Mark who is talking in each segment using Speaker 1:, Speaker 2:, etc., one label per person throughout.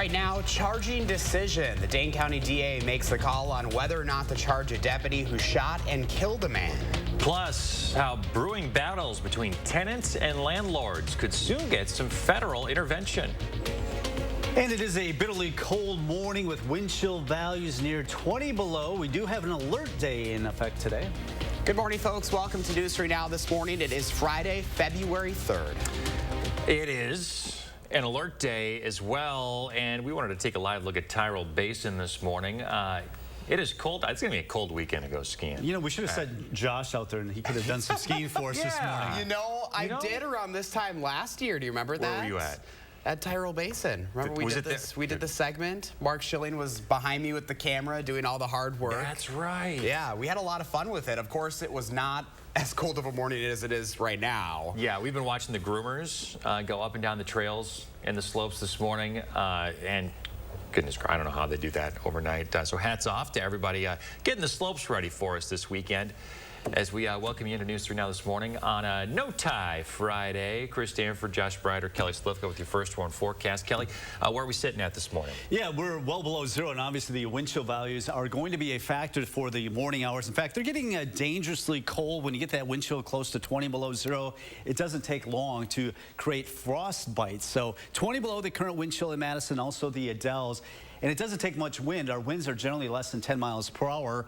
Speaker 1: Right now, charging decision. The Dane County DA makes the call on whether or not to charge a deputy who shot and killed a man.
Speaker 2: Plus, how brewing battles between tenants and landlords could soon get some federal intervention.
Speaker 3: And it is a bitterly cold morning with wind chill values near 20 below. We do have an alert day in effect today.
Speaker 1: Good morning, folks. Welcome to News 3 Now this morning. It is Friday, February 3rd.
Speaker 2: It is an alert day as well, and we wanted to take a live look at Tyrrell Basin this morning. It is cold. It's going to be a cold weekend to go skiing.
Speaker 3: You know, we should have sent Josh out there, and he could have done some skiing for us this morning.
Speaker 1: You know, I did around this time last year. Do you remember that?
Speaker 2: Where were you at?
Speaker 1: At Tyrrell Basin. Remember we did this? We did the segment. Mark Schilling was behind me with the camera doing all the hard work.
Speaker 2: That's right.
Speaker 1: Yeah, we had a lot of fun with it. Of course, it was not as cold of a morning as it is right now.
Speaker 2: Yeah, we've been watching the groomers go up and down the trails and the slopes this morning, and goodness, I don't know how they do that overnight. So hats off to everybody getting the slopes ready for us this weekend. As we welcome you into News 3 Now this morning on a no-tie Friday. Chris Stanford, Josh Breider, Kelly Slifka with your first one forecast. Kelly, where are we sitting at this morning? Yeah,
Speaker 3: we're well below zero, and obviously the wind chill values are going to be a factor for the morning hours. In fact, they're getting dangerously cold. When you get that wind chill close to 20 below zero, it doesn't take long to create frost bites. So 20 below the current wind chill in Madison, also the Dells. And it doesn't take much wind. Our winds are generally less than 10 miles per hour.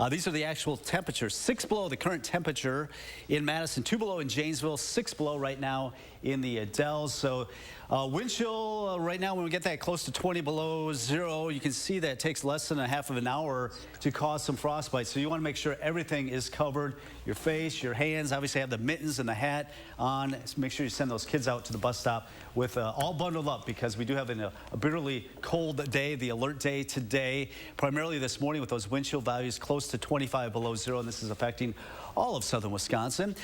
Speaker 3: These are the actual temperatures. 6 below the current temperature in Madison, 2 below in Janesville, 6 below right now in the Dells. So wind chill right now, when we get that close to 20 below zero, you can see that it takes less than a half of an hour to cause some frostbite. So you want to make sure everything is covered. Your face, your hands, obviously have the mittens and the hat on. So make sure you send those kids out to the bus stop with all bundled up, because we do have a bitterly cold day, the alert day today, primarily this morning with those wind chill values close to 25 below zero, and this is affecting all of southern Wisconsin.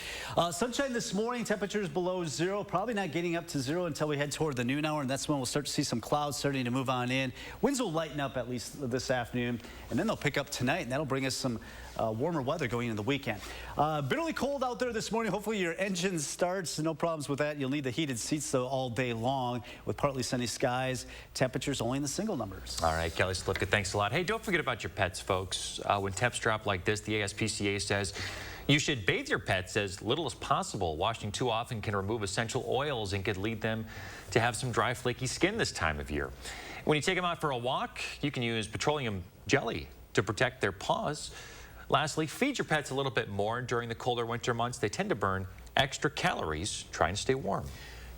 Speaker 3: Sunshine this morning, temperatures below zero, probably not getting up to zero until we head toward the noon hour, and that's when we'll start to see some clouds starting to move on in. Winds will lighten up at least this afternoon, and then they'll pick up tonight, and that'll bring us some warmer weather going into the weekend. Bitterly cold out there this morning. Hopefully your engine starts. No problems with that. You'll need the heated seats though all day long with partly sunny skies. Temperatures only in the single numbers.
Speaker 2: All right, Kelly Slifka, thanks a lot. Hey, don't forget about your pets, folks. When temps drop like this, the ASPCA says you should bathe your pets as little as possible. Washing too often can remove essential oils and could lead them to have some dry, flaky skin this time of year. When you take them out for a walk, you can use petroleum jelly to protect their paws. Lastly, feed your pets a little bit more during the colder winter months. They tend to burn extra calories trying to stay warm.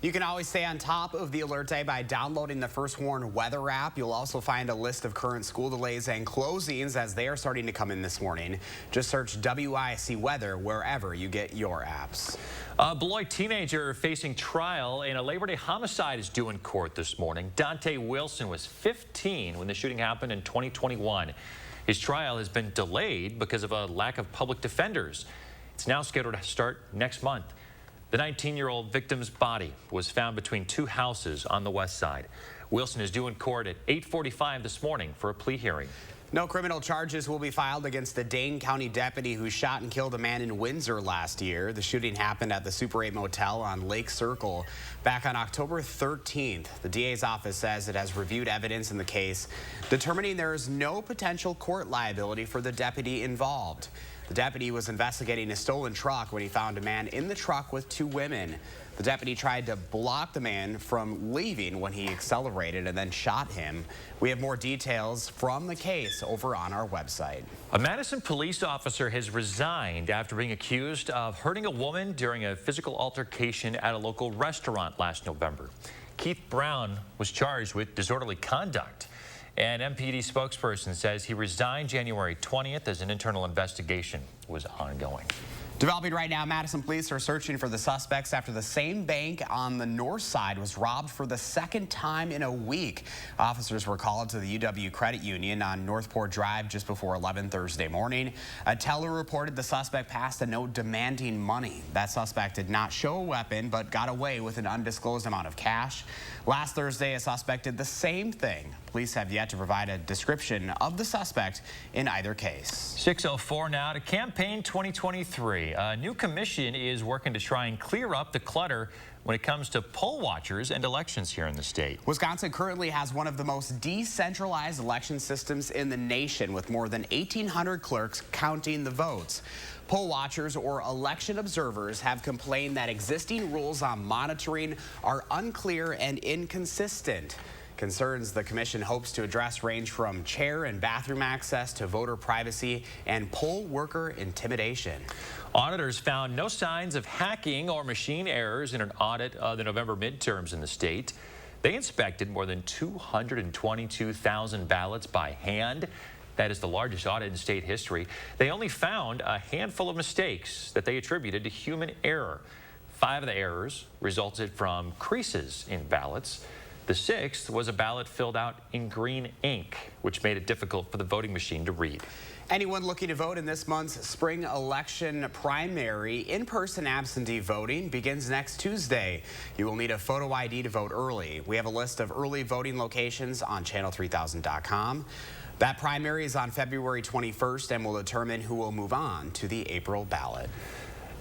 Speaker 1: You can always stay on top of the alert day by downloading the First Warn weather app. You'll also find a list of current school delays and closings as they are starting to come in this morning. Just search WISC weather wherever you get your apps.
Speaker 2: A Beloit teenager facing trial in a Labor Day homicide is due in court this morning. Dante Wilson was 15 when the shooting happened in 2021. His trial has been delayed because of a lack of public defenders. It's now scheduled to start next month. The 19-year-old victim's body was found between two houses on the west side. Wilson is due in court at 8:45 this morning for a plea hearing.
Speaker 1: No criminal charges will be filed against the Dane County deputy who shot and killed a man in Windsor last year. The shooting happened at the Super 8 Motel on Lake Circle back on October 13th. The DA's office says it has reviewed evidence in the case, determining there is no potential court liability for the deputy involved. The deputy was investigating a stolen truck when he found a man in the truck with two women. The deputy tried to block the man from leaving when he accelerated and then shot him. We have more details from the case over on our website.
Speaker 2: A Madison police officer has resigned after being accused of hurting a woman during a physical altercation at a local restaurant last November. Keith Brown was charged with disorderly conduct. An MPD spokesperson says he resigned January 20th as an internal investigation was ongoing.
Speaker 1: Developing right now, Madison police are searching for the suspects after the same bank on the north side was robbed for the second time in a week. Officers were called to the UW Credit Union on Northport Drive just before 11 Thursday morning. A teller reported the suspect passed a note demanding money. That suspect did not show a weapon but got away with an undisclosed amount of cash. Last Thursday, a suspect did the same thing. Police have yet to provide a description of the suspect in either case.
Speaker 2: 6:04 now to campaign 2023. A new commission is working to try and clear up the clutter when it comes to poll watchers and elections here in the state.
Speaker 1: Wisconsin currently has one of the most decentralized election systems in the nation, with more than 1,800 clerks counting the votes. Poll watchers or election observers have complained that existing rules on monitoring are unclear and inconsistent. Concerns the commission hopes to address range from chair and bathroom access to voter privacy and poll worker intimidation.
Speaker 2: Auditors found no signs of hacking or machine errors in an audit of the November midterms in the state. They inspected more than 222,000 ballots by hand. That is the largest audit in state history. They only found a handful of mistakes that they attributed to human error. 5 of the errors resulted from creases in ballots. The 6th was a ballot filled out in green ink, which made it difficult for the voting machine to read.
Speaker 1: Anyone looking to vote in this month's spring election primary, in-person absentee voting begins next Tuesday. You will need a photo ID to vote early. We have a list of early voting locations on channel3000.com. That primary is on February 21st and will determine who will move on to the April ballot.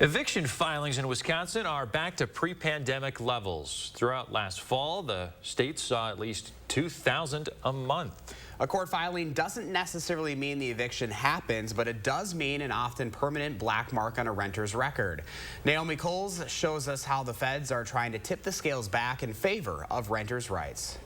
Speaker 2: Eviction filings in Wisconsin are back to pre-pandemic levels. Throughout last fall, the state saw at least 2,000 a month.
Speaker 1: A court filing doesn't necessarily mean the eviction happens, but it does mean an often permanent black mark on a renter's record. Naomi Coles shows us how the feds are trying to tip the scales back in favor of renters' rights.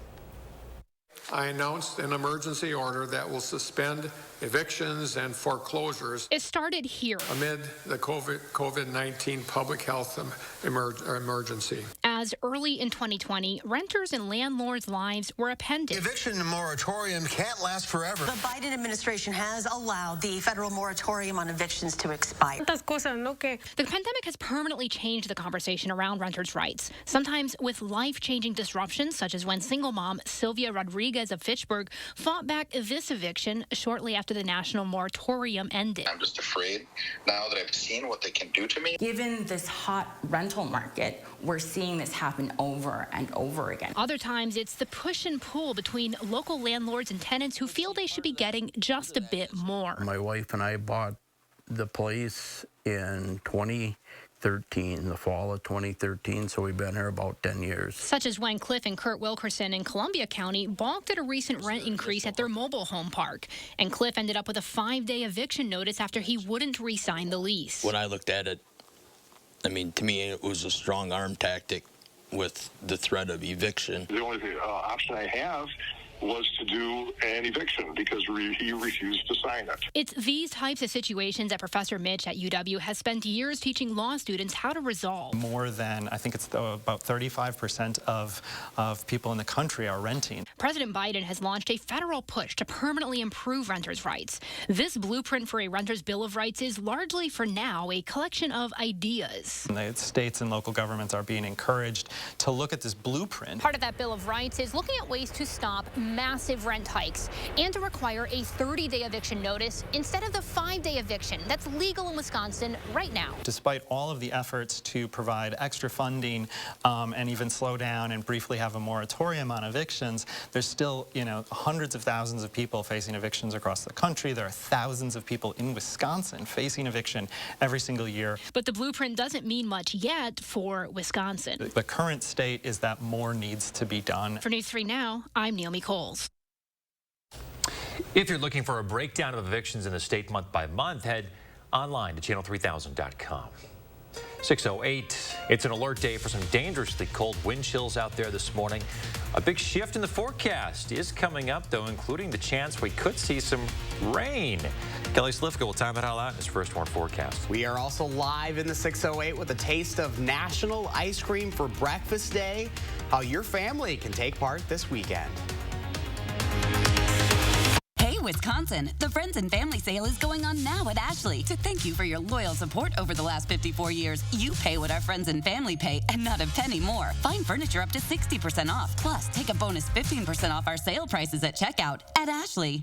Speaker 4: I announced an emergency order that will suspend evictions and foreclosures.
Speaker 5: It started here
Speaker 4: Amid the COVID-19 public health emergency.
Speaker 5: As early in 2020, renters and landlords' lives were appended.
Speaker 6: Eviction moratorium can't last forever.
Speaker 7: The Biden administration has allowed the federal moratorium on evictions to expire.
Speaker 5: The pandemic has permanently changed the conversation around renters' rights, sometimes with life-changing disruptions, such as when single mom Sylvia Rodriguez of Fitchburg fought back this eviction shortly after the national moratorium ended.
Speaker 8: I'm just afraid now that I've seen what they can do to me.
Speaker 9: Given this hot rental market, we're seeing this happen over and over again.
Speaker 5: Other times, it's the push and pull between local landlords and tenants who feel they should be getting just a bit more.
Speaker 10: My wife and I bought the place in 2013, the fall of 2013, so we've been here about 10 years.
Speaker 5: Such as when Cliff and Kurt Wilkerson in Columbia County balked at a recent rent increase at their mobile home park. And Cliff ended up with a 5-day eviction notice after he wouldn't re-sign the lease.
Speaker 11: When I looked at it, I mean, to me, it was a strong arm tactic with the threat of eviction.
Speaker 12: The only option I have was to do an eviction because he refused to sign it.
Speaker 5: It's these types of situations that Professor Mitch at UW has spent years teaching law students how to resolve.
Speaker 13: More than, I think it's about 35% of people in the country are renting.
Speaker 5: President Biden has launched a federal push to permanently improve renters' rights. This blueprint for a renter's Bill of Rights is largely, for now, a collection of ideas.
Speaker 13: The states and local governments are being encouraged to look at this blueprint.
Speaker 5: Part of that Bill of Rights is looking at ways to stop massive rent hikes and to require a 30-day eviction notice instead of the 5-day eviction that's legal in Wisconsin right now.
Speaker 13: Despite all of the efforts to provide extra funding and even slow down and briefly have a moratorium on evictions, there's still, hundreds of thousands of people facing evictions across the country. There are thousands of people in Wisconsin facing eviction every single year.
Speaker 5: But the blueprint doesn't mean much yet for Wisconsin.
Speaker 13: The current state is that more needs to be done.
Speaker 5: For News 3 Now, I'm Naomi Coles.
Speaker 2: If you're looking for a breakdown of evictions in the state month by month, head online to channel3000.com. 6:08. It's an alert day for some dangerously cold wind chills out there this morning. A big shift in the forecast is coming up, though, including the chance we could see some rain. Kelly Slifka will time it all out in his first warn forecast.
Speaker 1: We are also live in the 6:08 with a taste of National Ice Cream for Breakfast Day. How your family can take part this weekend.
Speaker 14: Wisconsin, the Friends and Family Sale is going on now at Ashley. To thank you for your loyal support over the last 54 years, you pay what our friends and family pay and not a penny more. Find furniture up to 60% off. Plus, take a bonus 15% off our sale prices at checkout at Ashley.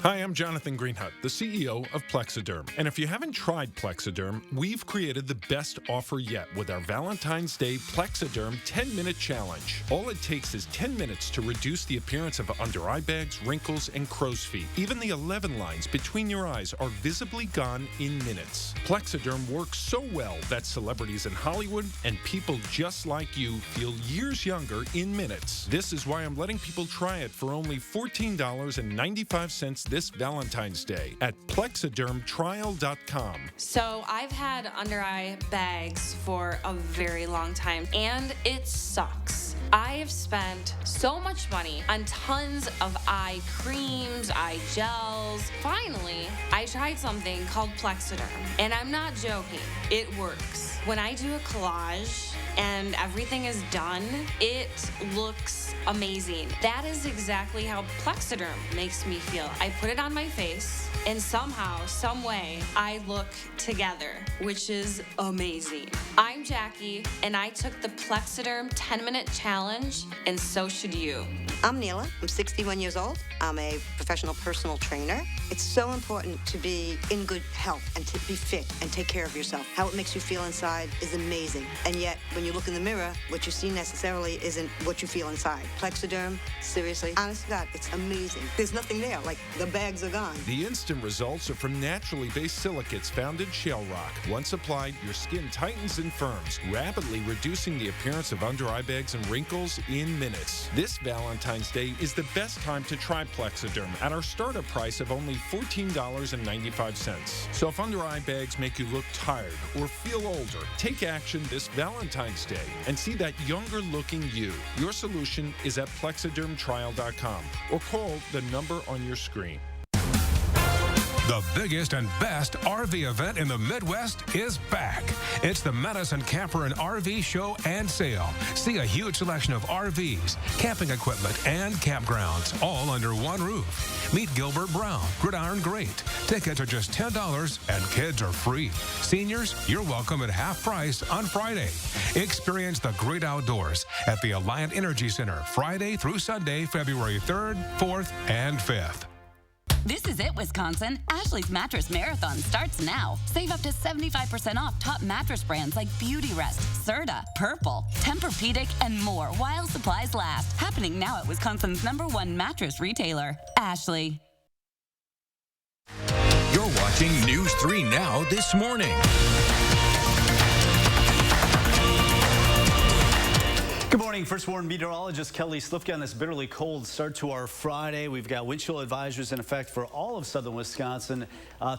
Speaker 15: Hi, I'm Jonathan Greenhut, the CEO of Plexiderm. And if you haven't tried Plexiderm, we've created the best offer yet with our Valentine's Day Plexiderm 10-minute challenge. All it takes is 10 minutes to reduce the appearance of under-eye bags, wrinkles, and crow's feet. Even the 11 lines between your eyes are visibly gone in minutes. Plexiderm works so well that celebrities in Hollywood and people just like you feel years younger in minutes. This is why I'm letting people try it for only $14.95 this Valentine's Day at plexidermtrial.com.
Speaker 16: So I've had under-eye bags for a very long time, and it sucks. I have spent so much money on tons of eye creams, eye gels. Finally, I tried something called Plexiderm, and I'm not joking. It works. When I do a collage and everything is done, it looks amazing. That is exactly how Plexiderm makes me feel. I put it on my face, and somehow, some way, I look together, which is amazing. I'm Jackie, and I took the Plexiderm 10-minute challenge, and so should you.
Speaker 17: I'm Neela. I'm 61 years old. I'm a professional personal trainer. It's so important to be in good health and to be fit and take care of yourself. How it makes you feel inside is amazing. And yet, when you look in the mirror, what you see necessarily isn't what you feel inside. Plexiderm, seriously, honest to God, it's amazing. There's nothing there, like the bags are gone.
Speaker 15: The instant results are from naturally based silicates found in shale rock. Once applied, your skin tightens and firms, rapidly reducing the appearance of under-eye bags and wrinkles in minutes. This Valentine's Day is the best time to try Plexiderm at our startup price of only $14.95. So if under-eye bags make you look tired or feel older, take action this Valentine's Day and see that younger-looking you. Your solution is at plexidermtrial.com or call the number on your screen.
Speaker 18: The biggest and best RV event in the Midwest is back. It's the Madison Camper and RV Show and Sale. See a huge selection of RVs, camping equipment, and campgrounds, all under one roof. Meet Gilbert Brown, Gridiron Great. Tickets are just $10 and kids are free. Seniors, you're welcome at half price on Friday. Experience the great outdoors at the Alliant Energy Center, Friday through Sunday, February 3rd, 4th, and 5th.
Speaker 14: This is it, Wisconsin. Ashley's Mattress Marathon starts now. Save up to 75% off top mattress brands like Beautyrest, Serta, Purple, Tempur-Pedic, and more while supplies last. Happening now at Wisconsin's #1 mattress retailer, Ashley.
Speaker 19: You're watching News 3 Now this morning.
Speaker 3: Good morning. First warn meteorologist Kelly Slifka on this bitterly cold start to our Friday. We've got wind chill advisories in effect for all of southern Wisconsin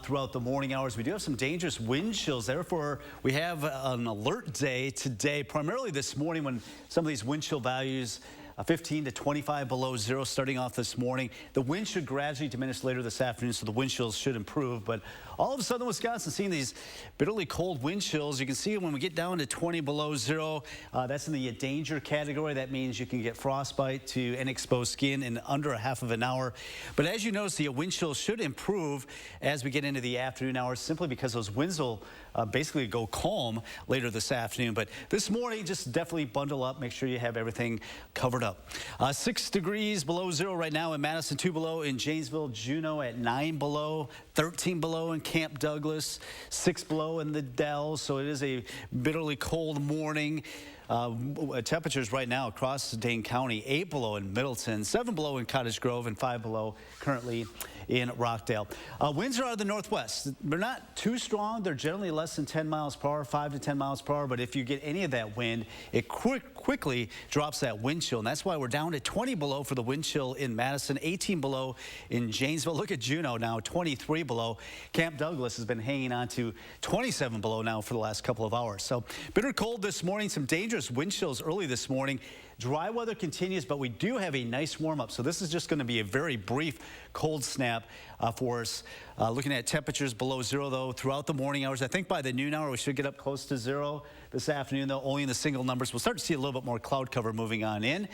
Speaker 3: throughout the morning hours. We do have some dangerous wind chills. Therefore, we have an alert day today, primarily this morning when some of these wind chill values 15 to 25 below zero starting off this morning. The wind should gradually diminish later this afternoon, so the wind chills should improve. But all of southern Wisconsin seeing these bitterly cold wind chills. You can see when we get down to 20 below zero, that's in the danger category. That means you can get frostbite to exposed skin in under a half of an hour. But as you notice, the wind chills should improve as we get into the afternoon hours, simply because those winds will basically go calm later this afternoon. But this morning, just definitely bundle up. Make sure you have everything covered up. 6 degrees below zero right now in Madison, 2 below in Janesville, Juneau at 9 below, 13 below in Camp Douglas, 6 below in the Dells. So it is a bitterly cold morning. Temperatures right now across Dane County, 8 below in Middleton, 7 below in Cottage Grove, and 5 below currently in Rockdale. Winds are out of the northwest. They're not too strong. They're generally less than 10 miles per hour, 5 to 10 miles per hour. But if you get any of that wind, it quickly drops that wind chill. And that's why we're down to 20 below for the wind chill in Madison, 18 below in Janesville. Look at Juneau now, 23 below. Camp Douglas has been hanging on to 27 below now for the last couple of hours. So bitter cold this morning, some dangerous wind chills early this morning. Dry weather continues, but we do have a nice warm-up. So this is just going to be a very brief cold snap for us. Looking at temperatures below zero, though, throughout the morning hours. I think by the noon hour, we should get up close to zero. this afternoon, though, only in the single numbers. We'll start to see a little bit more cloud cover moving on in.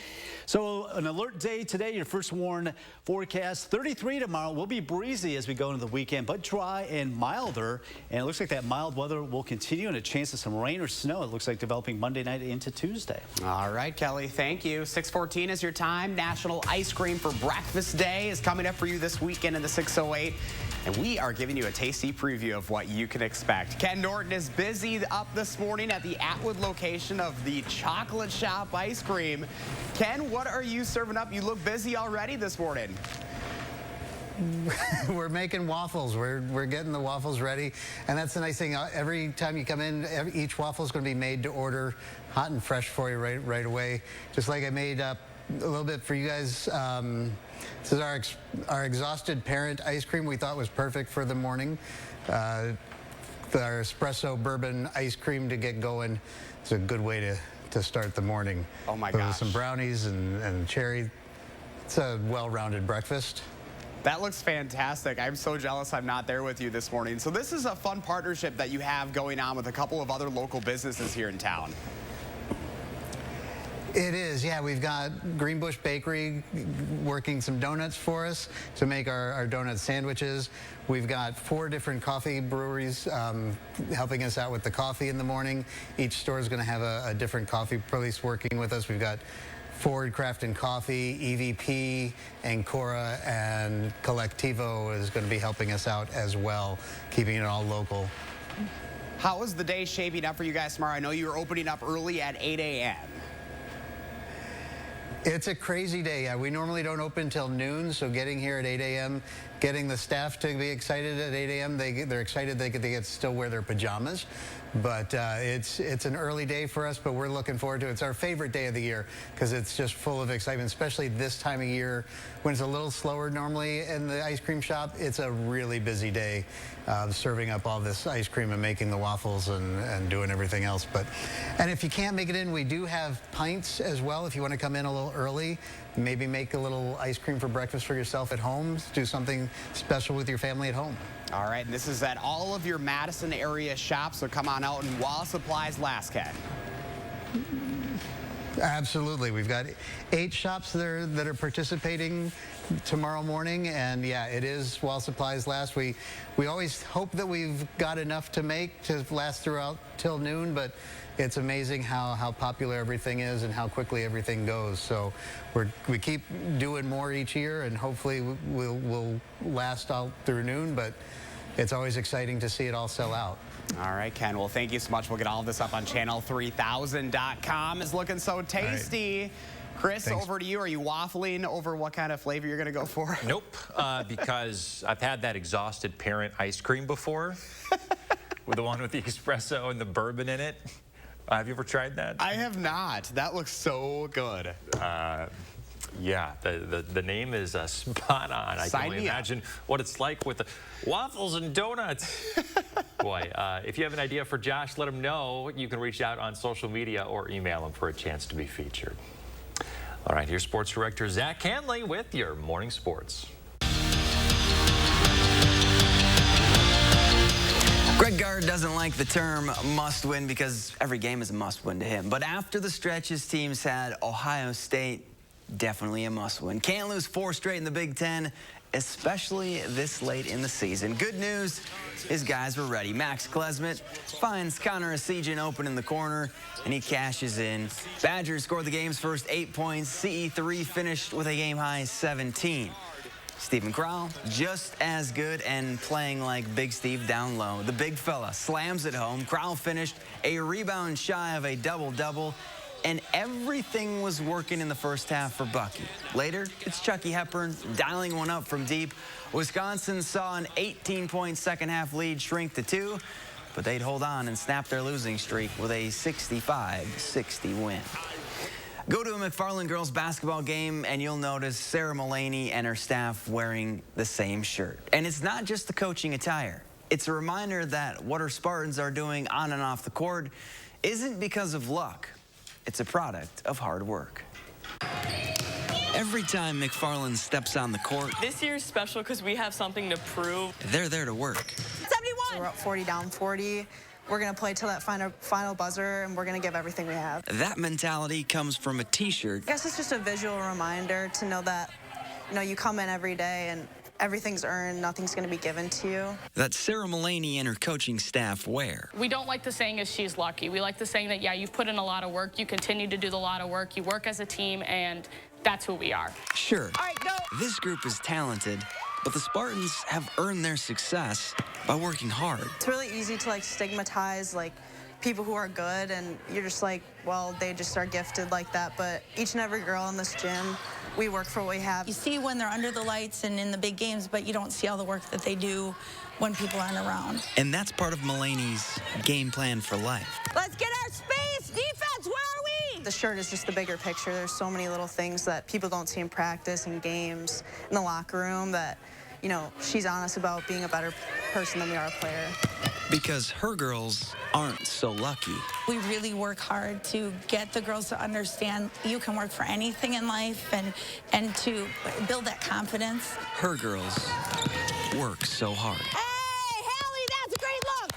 Speaker 3: So an alert day today, your first warn forecast. 33 tomorrow will be breezy as we go into the weekend, but dry and milder. And it looks like that mild weather will continue, and a chance of some rain or snow. It looks like developing Monday night into Tuesday.
Speaker 1: All right, Kelly, thank you. 6:14 is your time. National Ice Cream for Breakfast Day is coming up for you this weekend in the 608. And we are giving you a tasty preview of what you can expect. Ken Norton is busy up this morning at the Atwood location of the Chocolate Shop Ice Cream. Ken, what are you serving up? You look busy already this morning.
Speaker 20: We're making waffles. We're getting the waffles ready. And that's the nice thing. Every time you come in, each waffle is going to be made to order, hot and fresh for you right away. Just like I made up a little bit for you guys. This is our exhausted parent ice cream. We thought was perfect for the morning. Our espresso bourbon ice cream to get going. It's a good way to start the morning.
Speaker 1: Oh my gosh.
Speaker 20: With some brownies and cherry. It's a well-rounded breakfast.
Speaker 1: That looks fantastic. I'm so jealous I'm not there with you this morning. So this is a fun partnership that you have going on with a couple of other local businesses here in town.
Speaker 20: It is, yeah. We've got Greenbush Bakery working some donuts for us to make our donut sandwiches. We've got 4 different coffee breweries helping us out with the coffee in the morning. Each store is going to have a different coffee place working with us. We've got Forward Craft and Coffee, EVP, Ancora, and Collectivo is going to be helping us out as well, keeping it all local.
Speaker 1: How is the day shaping up for you guys tomorrow? I know you were opening up early at 8 a.m.
Speaker 20: It's a crazy day. Yeah, we normally don't open till noon, so getting here at 8 a.m., getting the staff to be excited at 8 a.m., they're excited they get to still wear their pajamas. But it's an early day for us, but we're looking forward to it. It's our favorite day of the year because it's just full of excitement, especially this time of year when it's a little slower normally in the ice cream shop. It's a really busy day serving up all this ice cream and making the waffles and doing everything else. And if you can't make it in, we do have pints as well if you want to come in a little early. Maybe make a little ice cream for breakfast for yourself at home. Do something special with your family at home.
Speaker 1: All right, and this is at all of your Madison area shops, so come on out and while supplies last, Ken.
Speaker 20: Absolutely. We've got 8 shops there that are participating tomorrow morning, and yeah, it is while supplies last. We always hope that we've got enough to make to last throughout till noon, but it's amazing how popular everything is and how quickly everything goes. So we keep doing more each year, and hopefully we'll last out through noon, but it's always exciting to see it all sell out.
Speaker 1: All right, Ken. Well, thank you so much. We'll get all of this up on channel3000.com. It's looking so tasty. Right. Chris, thanks. Over to you. Are you waffling over what kind of flavor you're going to go for?
Speaker 2: Nope, because I've had that exhausted parent ice cream before, with the one with the espresso and the bourbon in it. Have you ever tried that?
Speaker 1: I have not. That looks so good.
Speaker 2: Yeah, the name is spot on. I can only imagine what it's like with the waffles and donuts. Boy, if you have an idea for Josh, let him know. You can reach out on social media or email him for a chance to be featured. All right, here's Sports Director Zach Hanley with your morning sports.
Speaker 21: Greg Gard doesn't like the term must-win because every game is a must-win to him. But after the stretch his teams had, Ohio State, definitely a must-win. Can't lose 4 straight in the Big Ten, especially this late in the season. Good news, his guys were ready. Max Klesmit finds Connor Esigian open in the corner, and he cashes in. Badgers scored the game's first 8 points. CE3 finished with a game-high 17. Stephen Crowell, just as good and playing like Big Steve down low. The big fella slams it home. Crowell finished a rebound shy of a double-double, and everything was working in the first half for Bucky. Later, it's Chucky Hepburn dialing one up from deep. Wisconsin saw an 18-point second-half lead shrink to 2, but they'd hold on and snap their losing streak with a 65-60 win. Go to a McFarland girls basketball game and you'll notice Sarah Mullaney and her staff wearing the same shirt. And it's not just the coaching attire. It's a reminder that what our Spartans are doing on and off the court isn't because of luck. It's a product of hard work. Every time McFarland steps on the court,
Speaker 22: this year's special because we have something to prove.
Speaker 21: They're there to work.
Speaker 22: 71!
Speaker 23: We're up 40 down 40.
Speaker 4: we're going to play till that final buzzer, and we're going to give everything we have.
Speaker 21: That mentality comes from a t-shirt.
Speaker 4: I guess it's just a visual reminder to know that, you come in every day and everything's earned, nothing's going to be given to you.
Speaker 21: That Sarah Mullaney and her coaching staff wear.
Speaker 22: We don't like the saying is she's lucky. We like the saying that, yeah, you've put in a lot of work, you continue to do a lot of work, you work as a team, and that's who we are.
Speaker 21: Sure,
Speaker 4: All right, go.
Speaker 21: This group is talented, but the Spartans have earned their success by working hard.
Speaker 4: It's really easy to stigmatize people who are good, and you're just well, they just are gifted like that. But each and every girl in this gym, we work for what we have.
Speaker 23: You see when they're under the lights and in the big games, but you don't see all the work that they do when people aren't around.
Speaker 21: And that's part of Mullaney's game plan for life.
Speaker 23: Let's get our space! Defense, where are we?
Speaker 4: The shirt is just the bigger picture. There's so many little things that people don't see in practice and games, in the locker room, that, she's honest about being a better person than we are a player.
Speaker 21: Because her girls aren't so lucky.
Speaker 23: We really work hard to get the girls to understand you can work for anything in life and to build that confidence.
Speaker 21: Her girls work so hard.
Speaker 23: Hey, Hallie, that's a great look!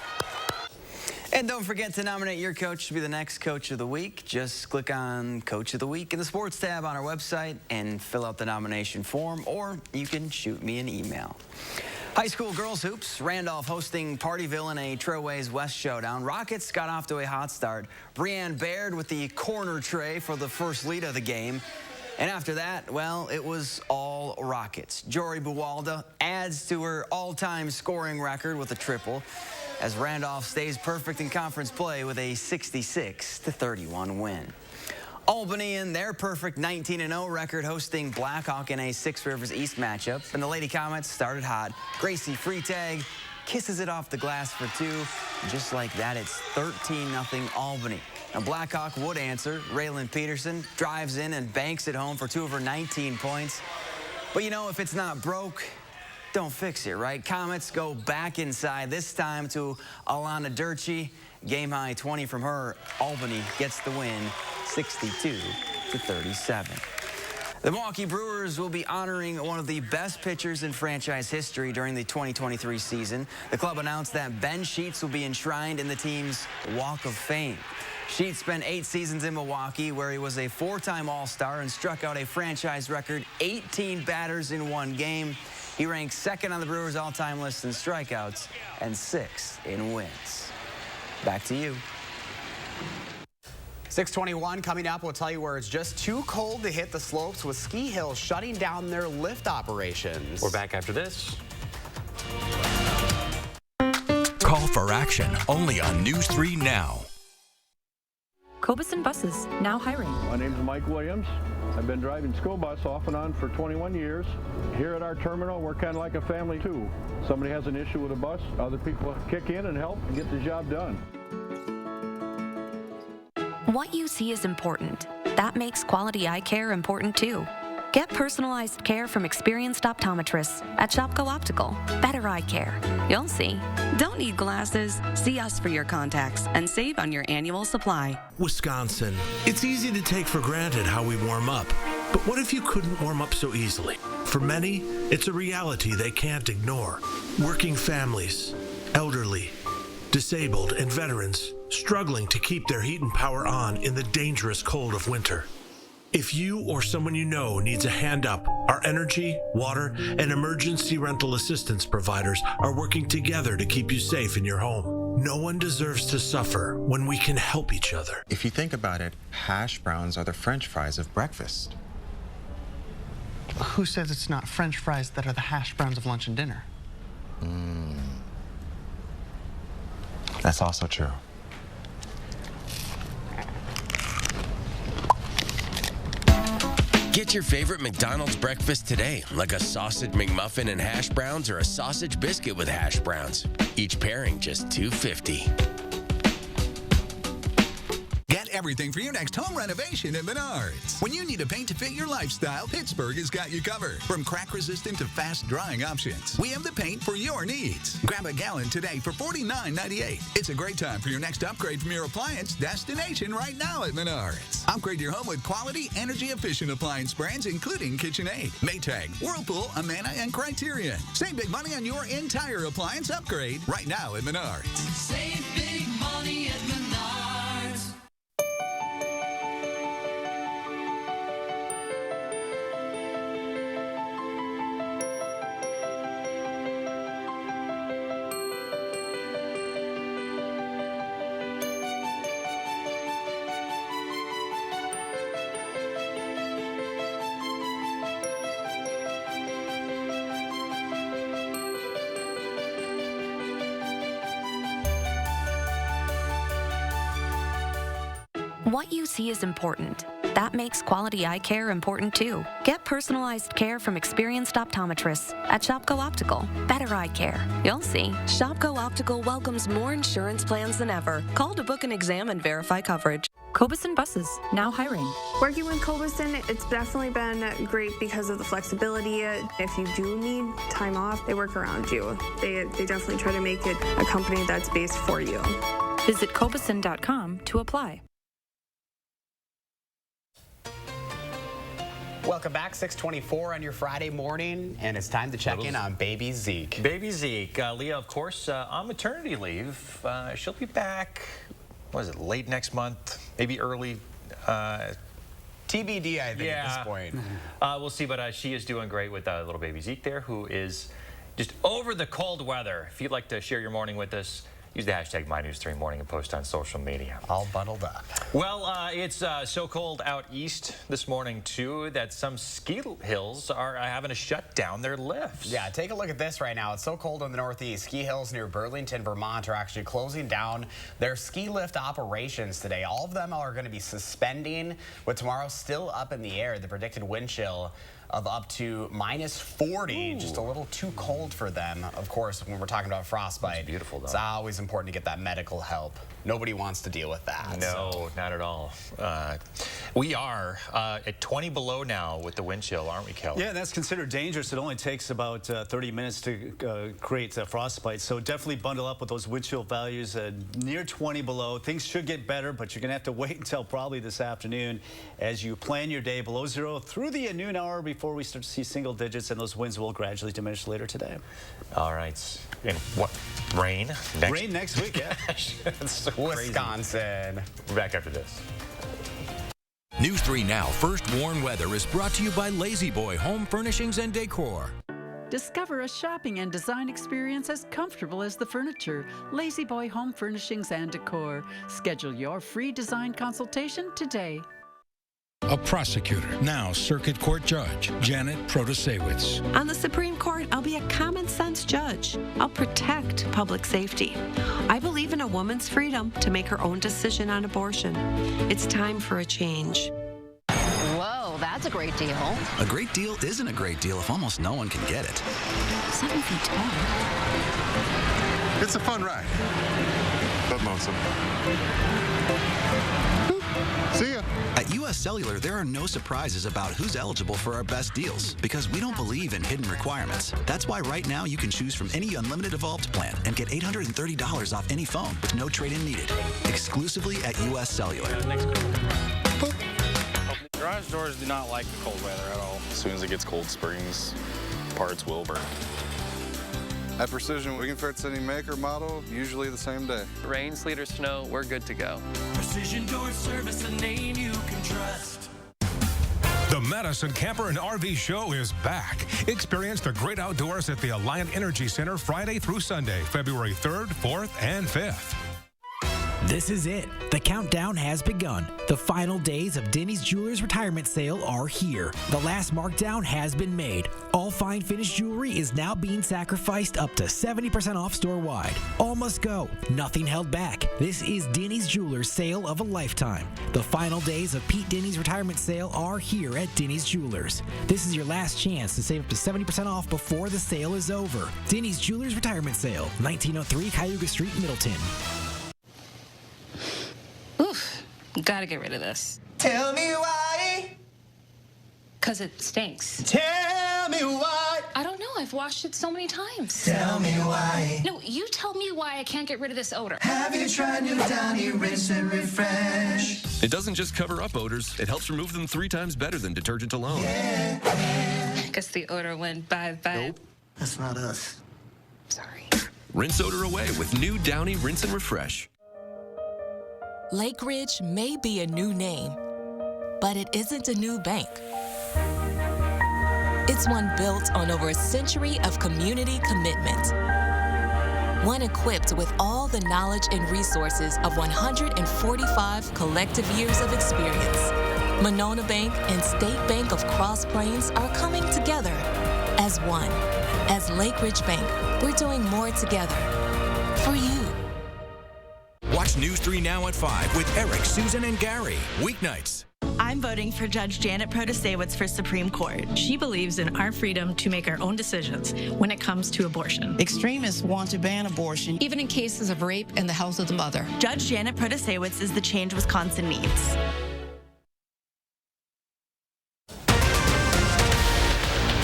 Speaker 21: And don't forget to nominate your coach to be the next Coach of the Week. Just click on Coach of the Week in the Sports tab on our website and fill out the nomination form, or you can shoot me an email. High school girls hoops, Randolph hosting Partyville in a Trailways West showdown. Rockets got off to a hot start. Brianne Baird with the corner tray for the first lead of the game. And after that, well, it was all Rockets. Jory Buwalda adds to her all-time scoring record with a triple, as Randolph stays perfect in conference play with a 66-31 win. Albany in their perfect 19-0 record hosting Blackhawk in a Six Rivers East matchup. And the Lady Comets started hot. Gracie Freitag kisses it off the glass for two. Just like that, it's 13-0 Albany. Now Blackhawk would answer. Raylan Peterson drives in and banks it home for 2 of her 19 points. But if it's not broke, don't fix it, right? Comets go back inside, this time to Alana Durchie. Game high 20 from her. Albany gets the win, 62-37. The Milwaukee Brewers will be honoring one of the best pitchers in franchise history during the 2023 season. The club announced that Ben Sheets will be enshrined in the team's Walk of Fame. Sheets spent 8 seasons in Milwaukee, where he was a 4-time All-Star and struck out a franchise record 18 batters in one game. He ranks second on the Brewers' all-time list in strikeouts and 6th in wins. Back to you.
Speaker 1: 6:21 coming up. We'll tell you where it's just too cold to hit the slopes, with Ski Hill shutting down their lift operations.
Speaker 2: We're back after this.
Speaker 19: Call for action only on News 3 Now.
Speaker 24: Cobison Buses, now hiring.
Speaker 25: My name is Mike Williams. I've been driving school bus off and on for 21 years. Here at our terminal, we're kind of like a family too. Somebody has an issue with a bus, other people kick in and help and get the job done.
Speaker 24: What you see is important. That makes quality eye care important too. Get personalized care from experienced optometrists at Shopko Optical. Better eye care. You'll see. Don't need glasses? See us for your contacts and save on your annual supply.
Speaker 26: Wisconsin. It's easy to take for granted how we warm up. But what if you couldn't warm up so easily? For many, it's a reality they can't ignore. Working families, elderly, disabled, and veterans struggling to keep their heat and power on in the dangerous cold of winter. If you or someone you know needs a hand up, our energy, water, and emergency rental assistance providers are working together to keep you safe in your home. No one deserves to suffer when we can help each other.
Speaker 27: If you think about it, hash browns are the French fries of breakfast.
Speaker 28: Who says it's not French fries that are the hash browns of lunch and dinner?
Speaker 27: That's also true.
Speaker 29: Get your favorite McDonald's breakfast today, like a sausage McMuffin and hash browns or a sausage biscuit with hash browns. Each pairing just $2.50.
Speaker 30: Get everything for your next home renovation at Menards. When you need a paint to fit your lifestyle, Pittsburgh has got you covered. From crack-resistant to fast-drying options, we have the paint for your needs. Grab a gallon today for $49.98. It's a great time for your next upgrade from your appliance destination right now at Menards. Upgrade your home with quality, energy-efficient appliance brands, including KitchenAid, Maytag, Whirlpool, Amana, and Criterion. Save big money on your entire appliance upgrade right now at Menards.
Speaker 31: Save big money.
Speaker 24: What you see is important. That makes quality eye care important too. Get personalized care from experienced optometrists at Shopko Optical. Better eye care. You'll see.
Speaker 5: Shopko Optical welcomes more insurance plans than ever. Call to book an exam and verify coverage.
Speaker 6: Cobuson Buses, now hiring.
Speaker 7: Working with Cobuson, it's definitely been great because of the flexibility. If you do need time off, they work around you. They definitely try to make it a company that's based for you.
Speaker 6: Visit Cobuson.com to apply.
Speaker 1: Welcome back, 6:24 on your Friday morning, and it's time to check in on baby Zeke.
Speaker 2: Baby Zeke. Leah, of course, on maternity leave. She'll be back, what is it, late next month, maybe early.
Speaker 1: TBD, I think, at this point.
Speaker 2: We'll see, but she is doing great with little baby Zeke there, who is just over the cold weather. If you'd like to share your morning with us, use the hashtag MyNews3Morning and post on social media.
Speaker 1: All bundled up.
Speaker 2: Well, it's so cold out east this morning, too, that some ski hills are having to shut down their lifts.
Speaker 1: Yeah, take a look at this right now. It's so cold in the Northeast. Ski hills near Burlington, Vermont are actually closing down their ski lift operations today. All of them are going to be suspending, with tomorrow still up in the air. The predicted wind chill of up to -40, just a little too cold for them. Of course, when we're talking about frostbite,
Speaker 2: it's beautiful, though.
Speaker 1: It's always important to get that medical help. Nobody wants to deal with that.
Speaker 2: No, not at all. We are at 20 below now with the wind chill, aren't we, Kelly?
Speaker 3: Yeah, that's considered dangerous. It only takes about 30 minutes to create frostbite. So definitely bundle up with those wind chill values near 20 below. Things should get better, but you're going to have to wait until probably this afternoon as you plan your day below zero through the noon hour before we start to see single digits, and those winds will gradually diminish later today.
Speaker 2: All right. And what? Rain?
Speaker 3: Rain next week, yeah.
Speaker 2: That's so
Speaker 1: Wisconsin.
Speaker 2: We're back after this.
Speaker 19: News 3 Now First Warn Weather is brought to you by Lazy Boy Home Furnishings and Decor.
Speaker 8: Discover a shopping and design experience as comfortable as the furniture. Lazy Boy Home Furnishings and Decor. Schedule your free design consultation today.
Speaker 9: A prosecutor, now Circuit Court Judge, Janet Protasewicz.
Speaker 5: On the Supreme Court, I'll be a common sense judge. I'll protect public safety. I believe in a woman's freedom to make her own decision on abortion. It's time for a change.
Speaker 10: Whoa, that's a great deal.
Speaker 11: A great deal isn't a great deal if almost no one can get it.
Speaker 5: 7 feet tall.
Speaker 12: It's a fun ride, but lonesome. See ya.
Speaker 11: At U.S. Cellular, there are no surprises about who's eligible for our best deals because we don't believe in hidden requirements. That's why right now you can choose from any unlimited Evolved plan and get $830 off any phone with no trade-in needed. Exclusively at U.S. Cellular.
Speaker 13: Garage doors do not like the cold weather at all.
Speaker 16: As soon as it gets cold springs, parts will burn.
Speaker 12: At Precision, we can fix any make or model, usually the same day.
Speaker 13: Rain, sleet, or snow, we're good to go.
Speaker 31: Precision Door Service, a name you can trust.
Speaker 18: The Madison Camper and RV Show is back. Experience the great outdoors at the Alliant Energy Center Friday through Sunday, February 3rd, 4th, and 5th.
Speaker 32: This is it. The countdown has begun. The final days of Denny's Jewelers retirement sale are here. The last markdown has been made. All fine finished jewelry is now being sacrificed up to 70% off store-wide. All must go. Nothing held back. This is Denny's Jewelers sale of a lifetime. The final days of Pete Denny's retirement sale are here at Denny's Jewelers. This is your last chance to save up to 70% off before the sale is over. Denny's Jewelers retirement sale, 1903 Cayuga Street, Middleton.
Speaker 22: Gotta get rid of this.
Speaker 31: Tell me why.
Speaker 22: 'Cause it stinks.
Speaker 31: Tell me why.
Speaker 22: I don't know. I've washed it so many times.
Speaker 31: Tell me why.
Speaker 22: No, you tell me why I can't get rid of this odor.
Speaker 31: Have you tried new Downy Rinse and Refresh?
Speaker 33: It doesn't just cover up odors. It helps remove them 3 times better than detergent alone.
Speaker 22: I guess the odor went bye-bye.
Speaker 31: Nope. That's not us.
Speaker 22: Sorry.
Speaker 33: Rinse odor away with new Downy Rinse and Refresh.
Speaker 34: Lake Ridge may be a new name, but it isn't a new bank. It's one built on over a century of community commitment. One equipped with all the knowledge and resources of 145 collective years of experience. Monona Bank and State Bank of Cross Plains are coming together as one. As Lake Ridge Bank, we're doing more together for you.
Speaker 19: Watch News 3 Now at 5 with Eric, Susan, and Gary. Weeknights.
Speaker 4: I'm voting for Judge Janet Protasewicz for Supreme Court.
Speaker 6: She believes in our freedom to make our own decisions when it comes to abortion.
Speaker 14: Extremists want to ban abortion,
Speaker 10: even in cases of rape in the health of the mother.
Speaker 4: Judge Janet Protasewicz is the change Wisconsin needs.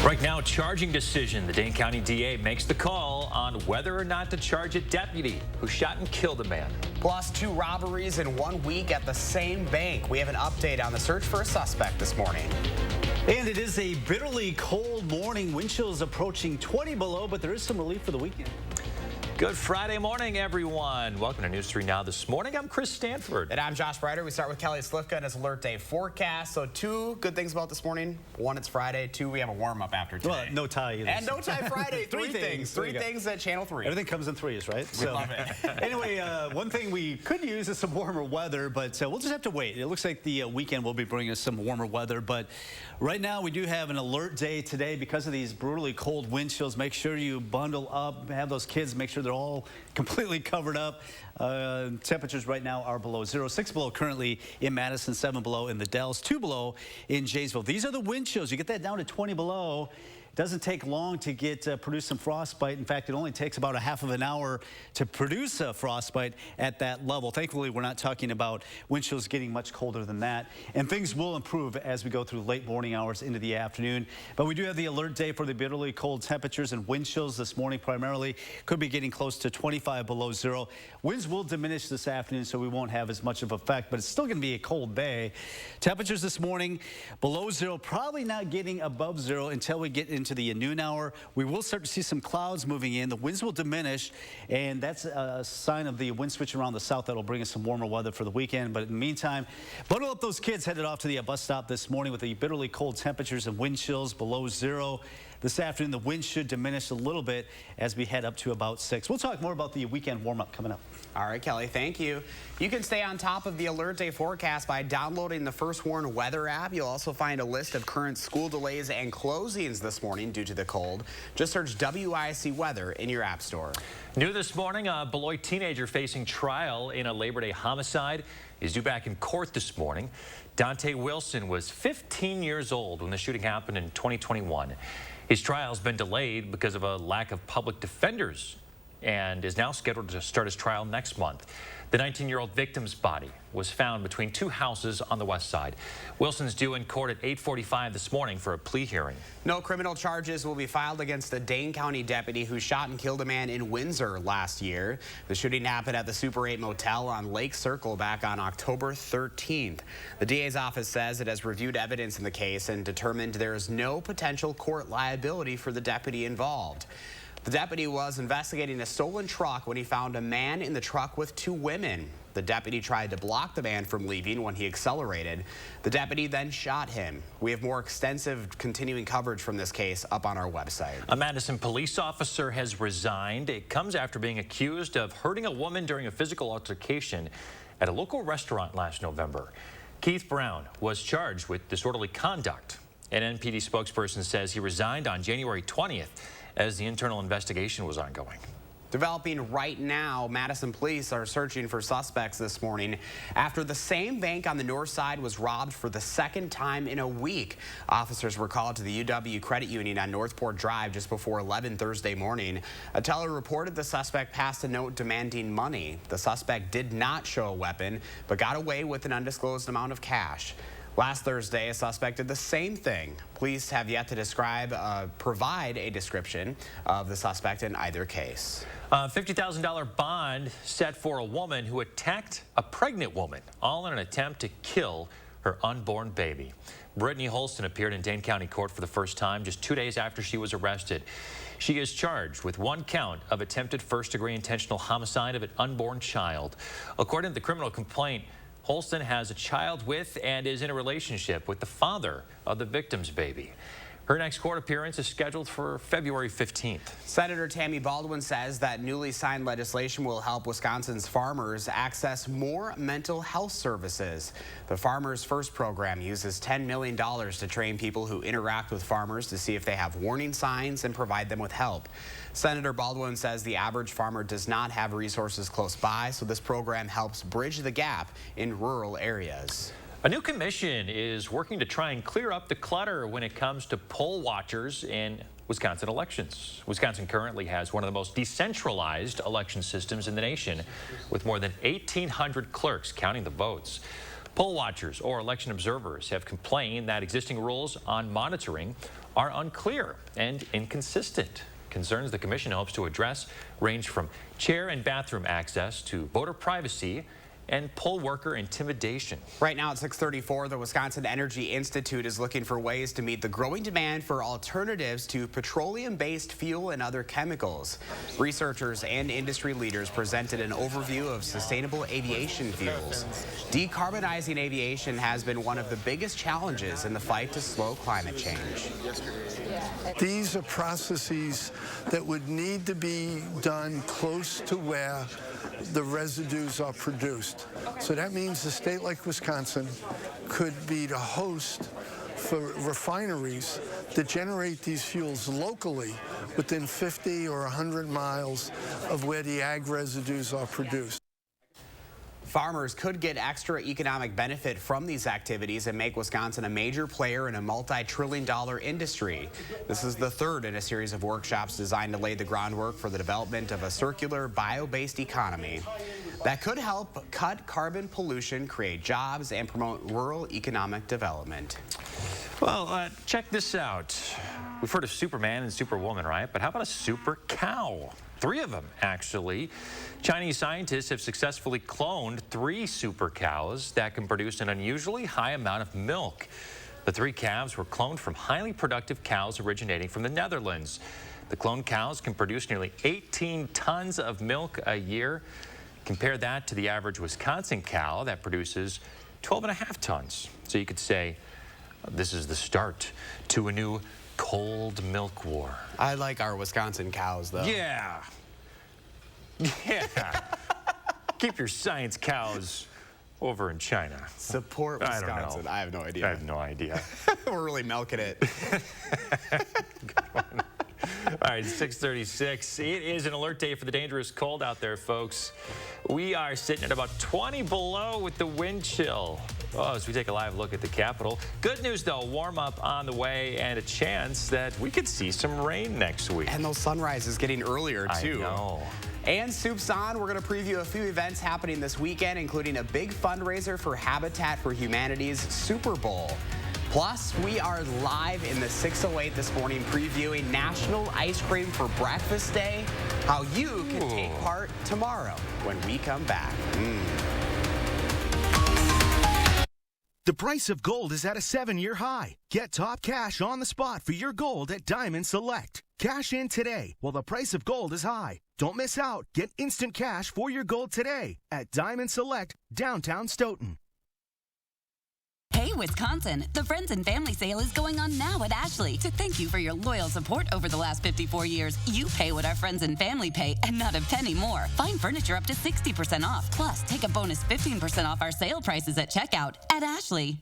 Speaker 2: Right now, charging decision. The Dane County DA makes the call on whether or not to charge a deputy who shot and killed a man.
Speaker 1: Plus 2 robberies in 1 week at the same bank. We have an update on the search for a suspect this morning.
Speaker 3: And it is a bitterly cold morning. Wind chills approaching 20 below, but there is some relief for the weekend.
Speaker 2: Good Friday morning, everyone. Welcome to News 3 Now this morning. I'm Chris Stanford.
Speaker 1: And I'm Josh Brighter. We start with Kelly Slifka and his alert day forecast. So 2 good things about this morning. 1, it's Friday. 2, we have a warm-up after today.
Speaker 3: Well, no tie either.
Speaker 1: And no tie Friday. 3 things. 3 things at Channel 3.
Speaker 3: Everything comes in threes, right?
Speaker 1: We love it.
Speaker 3: Anyway, one thing we could use is some warmer weather, but we'll just have to wait. It looks like the weekend will be bringing us some warmer weather, but right now we do have an alert day today because of these brutally cold wind chills. Make sure you bundle up, have those kids, make sure they're all completely covered up. Temperatures right now are below 0. 6 below currently in Madison, 7 below in the Dells, 2 below in Jaysville. These are the wind chills. You get that down to 20 below. It doesn't take long to get produce some frostbite. In fact, it only takes about a half of an hour to produce a frostbite at that level. Thankfully, we're not talking about wind chills getting much colder than that. And things will improve as we go through late morning hours into the afternoon. But we do have the alert day for the bitterly cold temperatures and wind chills this morning primarily. Could be getting close to 25 below 0. Winds will diminish this afternoon, so we won't have as much of an effect, but it's still going to be a cold day. Temperatures this morning below 0, probably not getting above 0 until we get into the noon hour. We will start to see some clouds moving in. The winds will diminish, and that's a sign of the wind switch around the south that will bring us some warmer weather for the weekend. But in the meantime, bundle up those kids headed off to the bus stop this morning with the bitterly cold temperatures and wind chills below 0. This afternoon, the wind should diminish a little bit as we head up to about 6. We'll talk more about the weekend warm-up coming up.
Speaker 1: All right, Kelly, thank you. You can stay on top of the alert day forecast by downloading the First Warn weather app. You'll also find a list of current school delays and closings this morning due to the cold. Just search WISC weather in your app store.
Speaker 2: New this morning, a Beloit teenager facing trial in a Labor Day homicide is due back in court this morning. Dante Wilson was 15 years old when the shooting happened in 2021. His trial has been delayed because of a lack of public defenders and is now scheduled to start his trial next month. The 19-year-old victim's body was found between 2 houses on the west side. Wilson's due in court at 8:45 this morning for a plea hearing.
Speaker 1: No criminal charges will be filed against the Dane County deputy who shot and killed a man in Windsor last year. The shooting happened at the Super 8 Motel on Lake Circle back on October 13th. The DA's office says it has reviewed evidence in the case and determined there is no potential court liability for the deputy involved. The deputy was investigating a stolen truck when he found a man in the truck with 2 women. The deputy tried to block the man from leaving when he accelerated. The deputy then shot him. We have more extensive continuing coverage from this case up on our website.
Speaker 2: A Madison police officer has resigned. It comes after being accused of hurting a woman during a physical altercation at a local restaurant last November. Keith Brown was charged with disorderly conduct. An NPD spokesperson says he resigned on January 20th. As the internal investigation was ongoing.
Speaker 1: Developing right now, Madison police are searching for suspects this morning after the same bank on the north side was robbed for the 2nd time in a week. Officers were called to the UW Credit Union on Northport Drive just before 11 Thursday morning. A teller reported the suspect passed a note demanding money. The suspect did not show a weapon, but got away with an undisclosed amount of cash. Last Thursday, a suspect did the same thing. Police have yet to provide a description of the suspect in either case.
Speaker 2: A $50,000 bond set for a woman who attacked a pregnant woman, all in an attempt to kill her unborn baby. Brittany Holston appeared in Dane County Court for the first time just 2 days after she was arrested. She is charged with 1 count of attempted first-degree intentional homicide of an unborn child. According to the criminal complaint, Holston has a child with and is in a relationship with the father of the victim's baby. Her next court appearance is scheduled for February 15th.
Speaker 1: Senator Tammy Baldwin says that newly signed legislation will help Wisconsin's farmers access more mental health services. The Farmers First program uses $10 million to train people who interact with farmers to see if they have warning signs and provide them with help. Senator Baldwin says the average farmer does not have resources close by, so this program helps bridge the gap in rural areas.
Speaker 2: A new commission is working to try and clear up the clutter when it comes to poll watchers in Wisconsin elections. Wisconsin currently has one of the most decentralized election systems in the nation, with more than 1,800 clerks counting the votes. Poll watchers or election observers have complained that existing rules on monitoring are unclear and inconsistent. Concerns the commission hopes to address range from chair and bathroom access to voter privacy and poll worker intimidation.
Speaker 1: Right now at 6:34, the Wisconsin Energy Institute is looking for ways to meet the growing demand for alternatives to petroleum-based fuel and other chemicals. Researchers and industry leaders presented an overview of sustainable aviation fuels. Decarbonizing aviation has been one of the biggest challenges in the fight to slow climate change.
Speaker 7: These are processes that would need to be done close to where the residues are produced. So that means a state like Wisconsin could be the host for refineries that generate these fuels locally within 50 or 100 miles of where the ag residues are produced.
Speaker 1: Farmers could get extra economic benefit from these activities and make Wisconsin a major player in a multi-trillion-dollar industry. This is the third in a series of workshops designed to lay the groundwork for the development of a circular, bio-based economy that could help cut carbon pollution, create jobs, and promote rural economic development.
Speaker 2: Well, check this out. We've heard of Superman and Superwoman, right? But how about a super cow? 3 of them, actually. Chinese scientists have successfully cloned 3 super cows that can produce an unusually high amount of milk. The 3 calves were cloned from highly productive cows originating from the Netherlands. The cloned cows can produce nearly 18 tons of milk a year. Compare that to the average Wisconsin cow that produces 12.5 tons. So you could say this is the start to a new cold milk war.
Speaker 1: I like our Wisconsin cows, though.
Speaker 2: Yeah. Yeah. Keep your science cows over in China.
Speaker 1: Support Wisconsin.
Speaker 2: I don't know.
Speaker 1: I have no idea.
Speaker 2: I have no idea.
Speaker 1: We're really milking it.
Speaker 2: All right, 6:36. It is an alert day for the dangerous cold out there, folks. We are sitting at about 20 below with the wind chill. Oh, as we take a live look at the Capitol. Good news, though, warm up on the way and a chance that we could see some rain next week.
Speaker 1: And those sunrises getting earlier, too.
Speaker 2: I know.
Speaker 1: And Soup's on. We're going to preview a few events happening this weekend, including a big fundraiser for Habitat for Humanity's Super Bowl. Plus, we are live in the 608 this morning previewing National Ice Cream for Breakfast Day, how you can take part tomorrow when we come back.
Speaker 8: The price of gold is at a 7-year high. Get top cash on the spot for your gold at Diamond Select. Cash in today while the price of gold is high. Don't miss out. Get instant cash for your gold today at Diamond Select, downtown Stoughton.
Speaker 15: Hey, Wisconsin, the Friends and Family Sale is going on now at Ashley. To thank you for your loyal support over the last 54 years, you pay what our friends and family pay and not a penny more. Find furniture up to 60% off. Plus, take a bonus 15% off our sale prices at checkout at Ashley.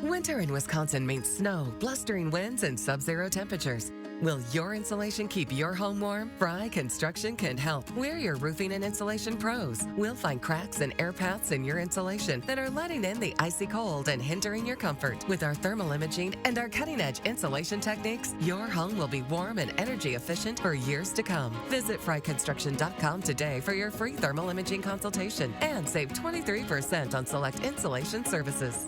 Speaker 17: Winter in Wisconsin means snow, blustering winds, and sub-zero temperatures. Will your insulation keep your home warm? Fry Construction can help. We're your roofing and insulation pros. We'll find cracks and air paths in your insulation that are letting in the icy cold and hindering your comfort. With our thermal imaging and our cutting-edge insulation techniques, your home will be warm and energy efficient for years to come. Visit fryconstruction.com today for your free thermal imaging consultation and save 23% on select insulation services.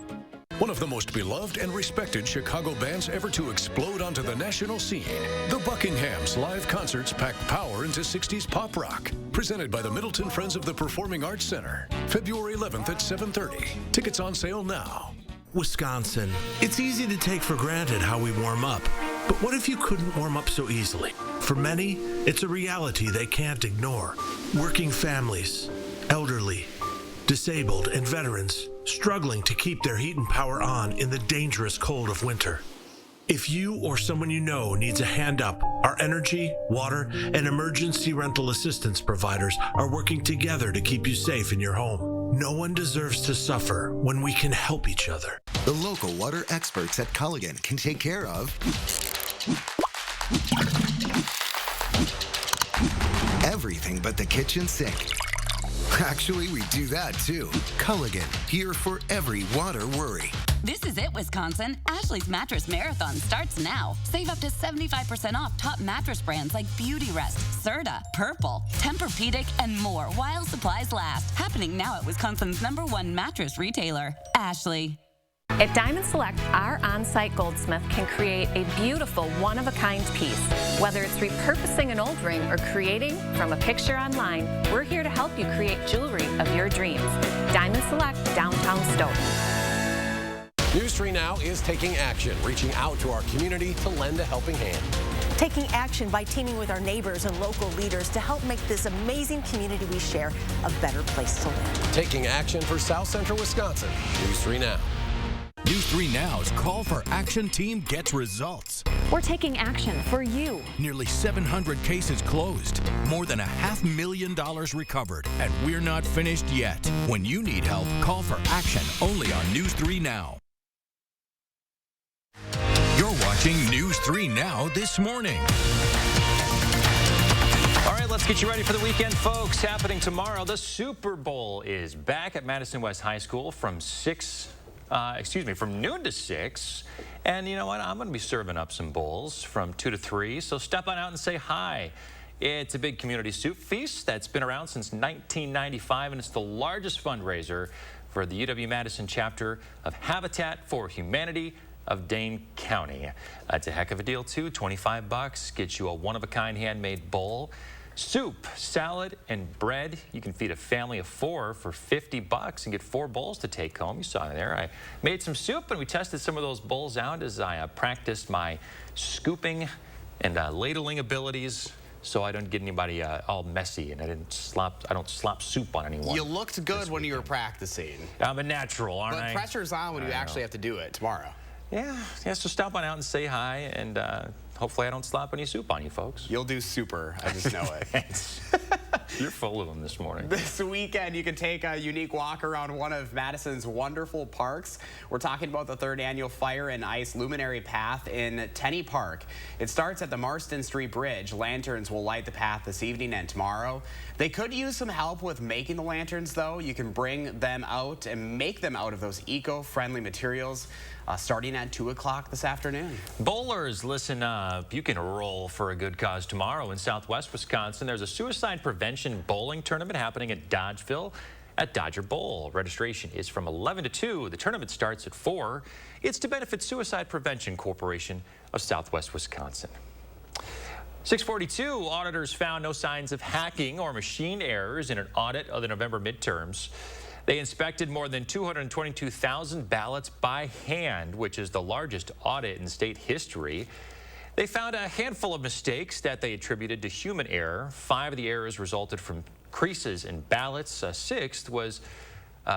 Speaker 9: One of the most beloved and respected Chicago bands ever to explode onto the national scene. The Buckinghams live concerts pack power into 60s pop rock. Presented by the Middleton Friends of the Performing Arts Center. February 11th at 7:30. Tickets on sale now.
Speaker 20: Wisconsin. It's easy to take for granted how we warm up. But what if you couldn't warm up so easily? For many, it's a reality they can't ignore. Working families, elderly, disabled, and veterans struggling to keep their heat and power on in the dangerous cold of winter. If you or someone you know needs a hand up, our energy, water, and emergency rental assistance providers are working together to keep you safe in your home. No one deserves to suffer when we can help each other.
Speaker 5: The local water experts at Culligan can take care of everything but the kitchen sink. Actually, we do that too. Culligan, here for every water worry.
Speaker 15: This is it, Wisconsin. Ashley's Mattress Marathon starts now. Save up to 75% off top mattress brands like Beautyrest, Serta, Purple, Tempur-Pedic, and more while supplies last. Happening now at Wisconsin's #1 mattress retailer, Ashley.
Speaker 11: At Diamond Select, our on-site goldsmith can create a beautiful, one-of-a-kind piece. Whether it's repurposing an old ring or creating from a picture online, we're here to help you create jewelry of your dreams. Diamond Select, downtown Stoughton.
Speaker 12: News 3 Now is taking action, reaching out to our community to lend a helping hand.
Speaker 13: Taking action by teaming with our neighbors and local leaders to help make this amazing community we share a better place to live.
Speaker 12: Taking action for South Central Wisconsin. News 3 Now.
Speaker 19: News 3 Now's Call for Action team gets results.
Speaker 16: We're taking action for you.
Speaker 19: Nearly 700 cases closed, more than $500,000 recovered, and we're not finished yet. When you need help, call for action only on News 3 Now. You're watching News 3 Now this morning.
Speaker 2: All right, let's get you ready for the weekend, folks. Happening tomorrow, the Super Bowl is back at Madison West High School from noon to 6. And you know what? I'm going to be serving up some bowls from 2 to 3. So step on out and say hi. It's a big community soup feast that's been around since 1995, and it's the largest fundraiser for the UW-Madison chapter of Habitat for Humanity of Dane County. That's a heck of a deal, too. $25 gets you a one-of-a-kind handmade bowl. Soup, salad, and bread. You can feed a family of 4 for $50 and get 4 bowls to take home. You saw it there. I made some soup, and we tested some of those bowls out as I practiced my scooping and ladling abilities, so I don't get anybody all messy, and I don't slop soup on anyone.
Speaker 1: You looked good when you were practicing.
Speaker 2: I'm a natural, aren't I?
Speaker 1: But pressure's on when you actually have to do it tomorrow.
Speaker 2: Yeah, so stop on out and say hi, and hopefully I don't slop any soup on you folks.
Speaker 1: You'll do super, I just know it.
Speaker 2: You're full of them this morning.
Speaker 1: This weekend, you can take a unique walk around one of Madison's wonderful parks. We're talking about the 3rd annual Fire and Ice Luminary Path in Tenney Park. It starts at the Marston Street Bridge. Lanterns will light the path this evening and tomorrow. They could use some help with making the lanterns, though. You can bring them out and make them out of those eco-friendly materials. Starting at 2 o'clock this afternoon.
Speaker 2: Bowlers, listen up. You can roll for a good cause tomorrow in Southwest Wisconsin. There's a suicide prevention bowling tournament happening at Dodgeville at Dodger Bowl. Registration is from 11 to 2. The tournament starts at 4. It's to benefit Suicide Prevention Corporation of Southwest Wisconsin. 642, auditors found no signs of hacking or machine errors in an audit of the November midterms. They inspected more than 222,000 ballots by hand, which is the largest audit in state history. They found a handful of mistakes that they attributed to human error. 5 of the errors resulted from creases in ballots. A 6th was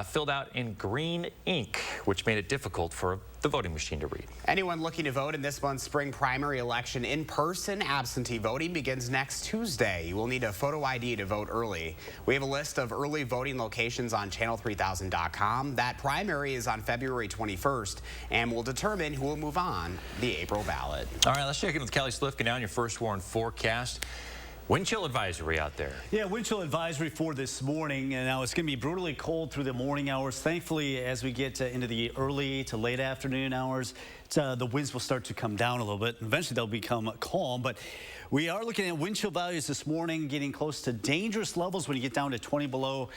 Speaker 2: filled out in green ink, which made it difficult for the voting machine to read.
Speaker 1: Anyone looking to vote in this month's spring primary election in person, absentee voting begins next Tuesday. You will need a photo ID to vote early. We have a list of early voting locations on channel3000.com. That primary is on February 21st and will determine who will move on the April ballot.
Speaker 2: All right, let's check in with Kelly Slifka now on your first warn forecast. Wind chill advisory out there.
Speaker 3: Yeah, wind chill advisory for this morning. And now it's going to be brutally cold through the morning hours. Thankfully, as we get into the early to late afternoon hours, the winds will start to come down a little bit. Eventually, they'll become calm. But we are looking at wind chill values this morning, getting close to dangerous levels when you get down to 20 below.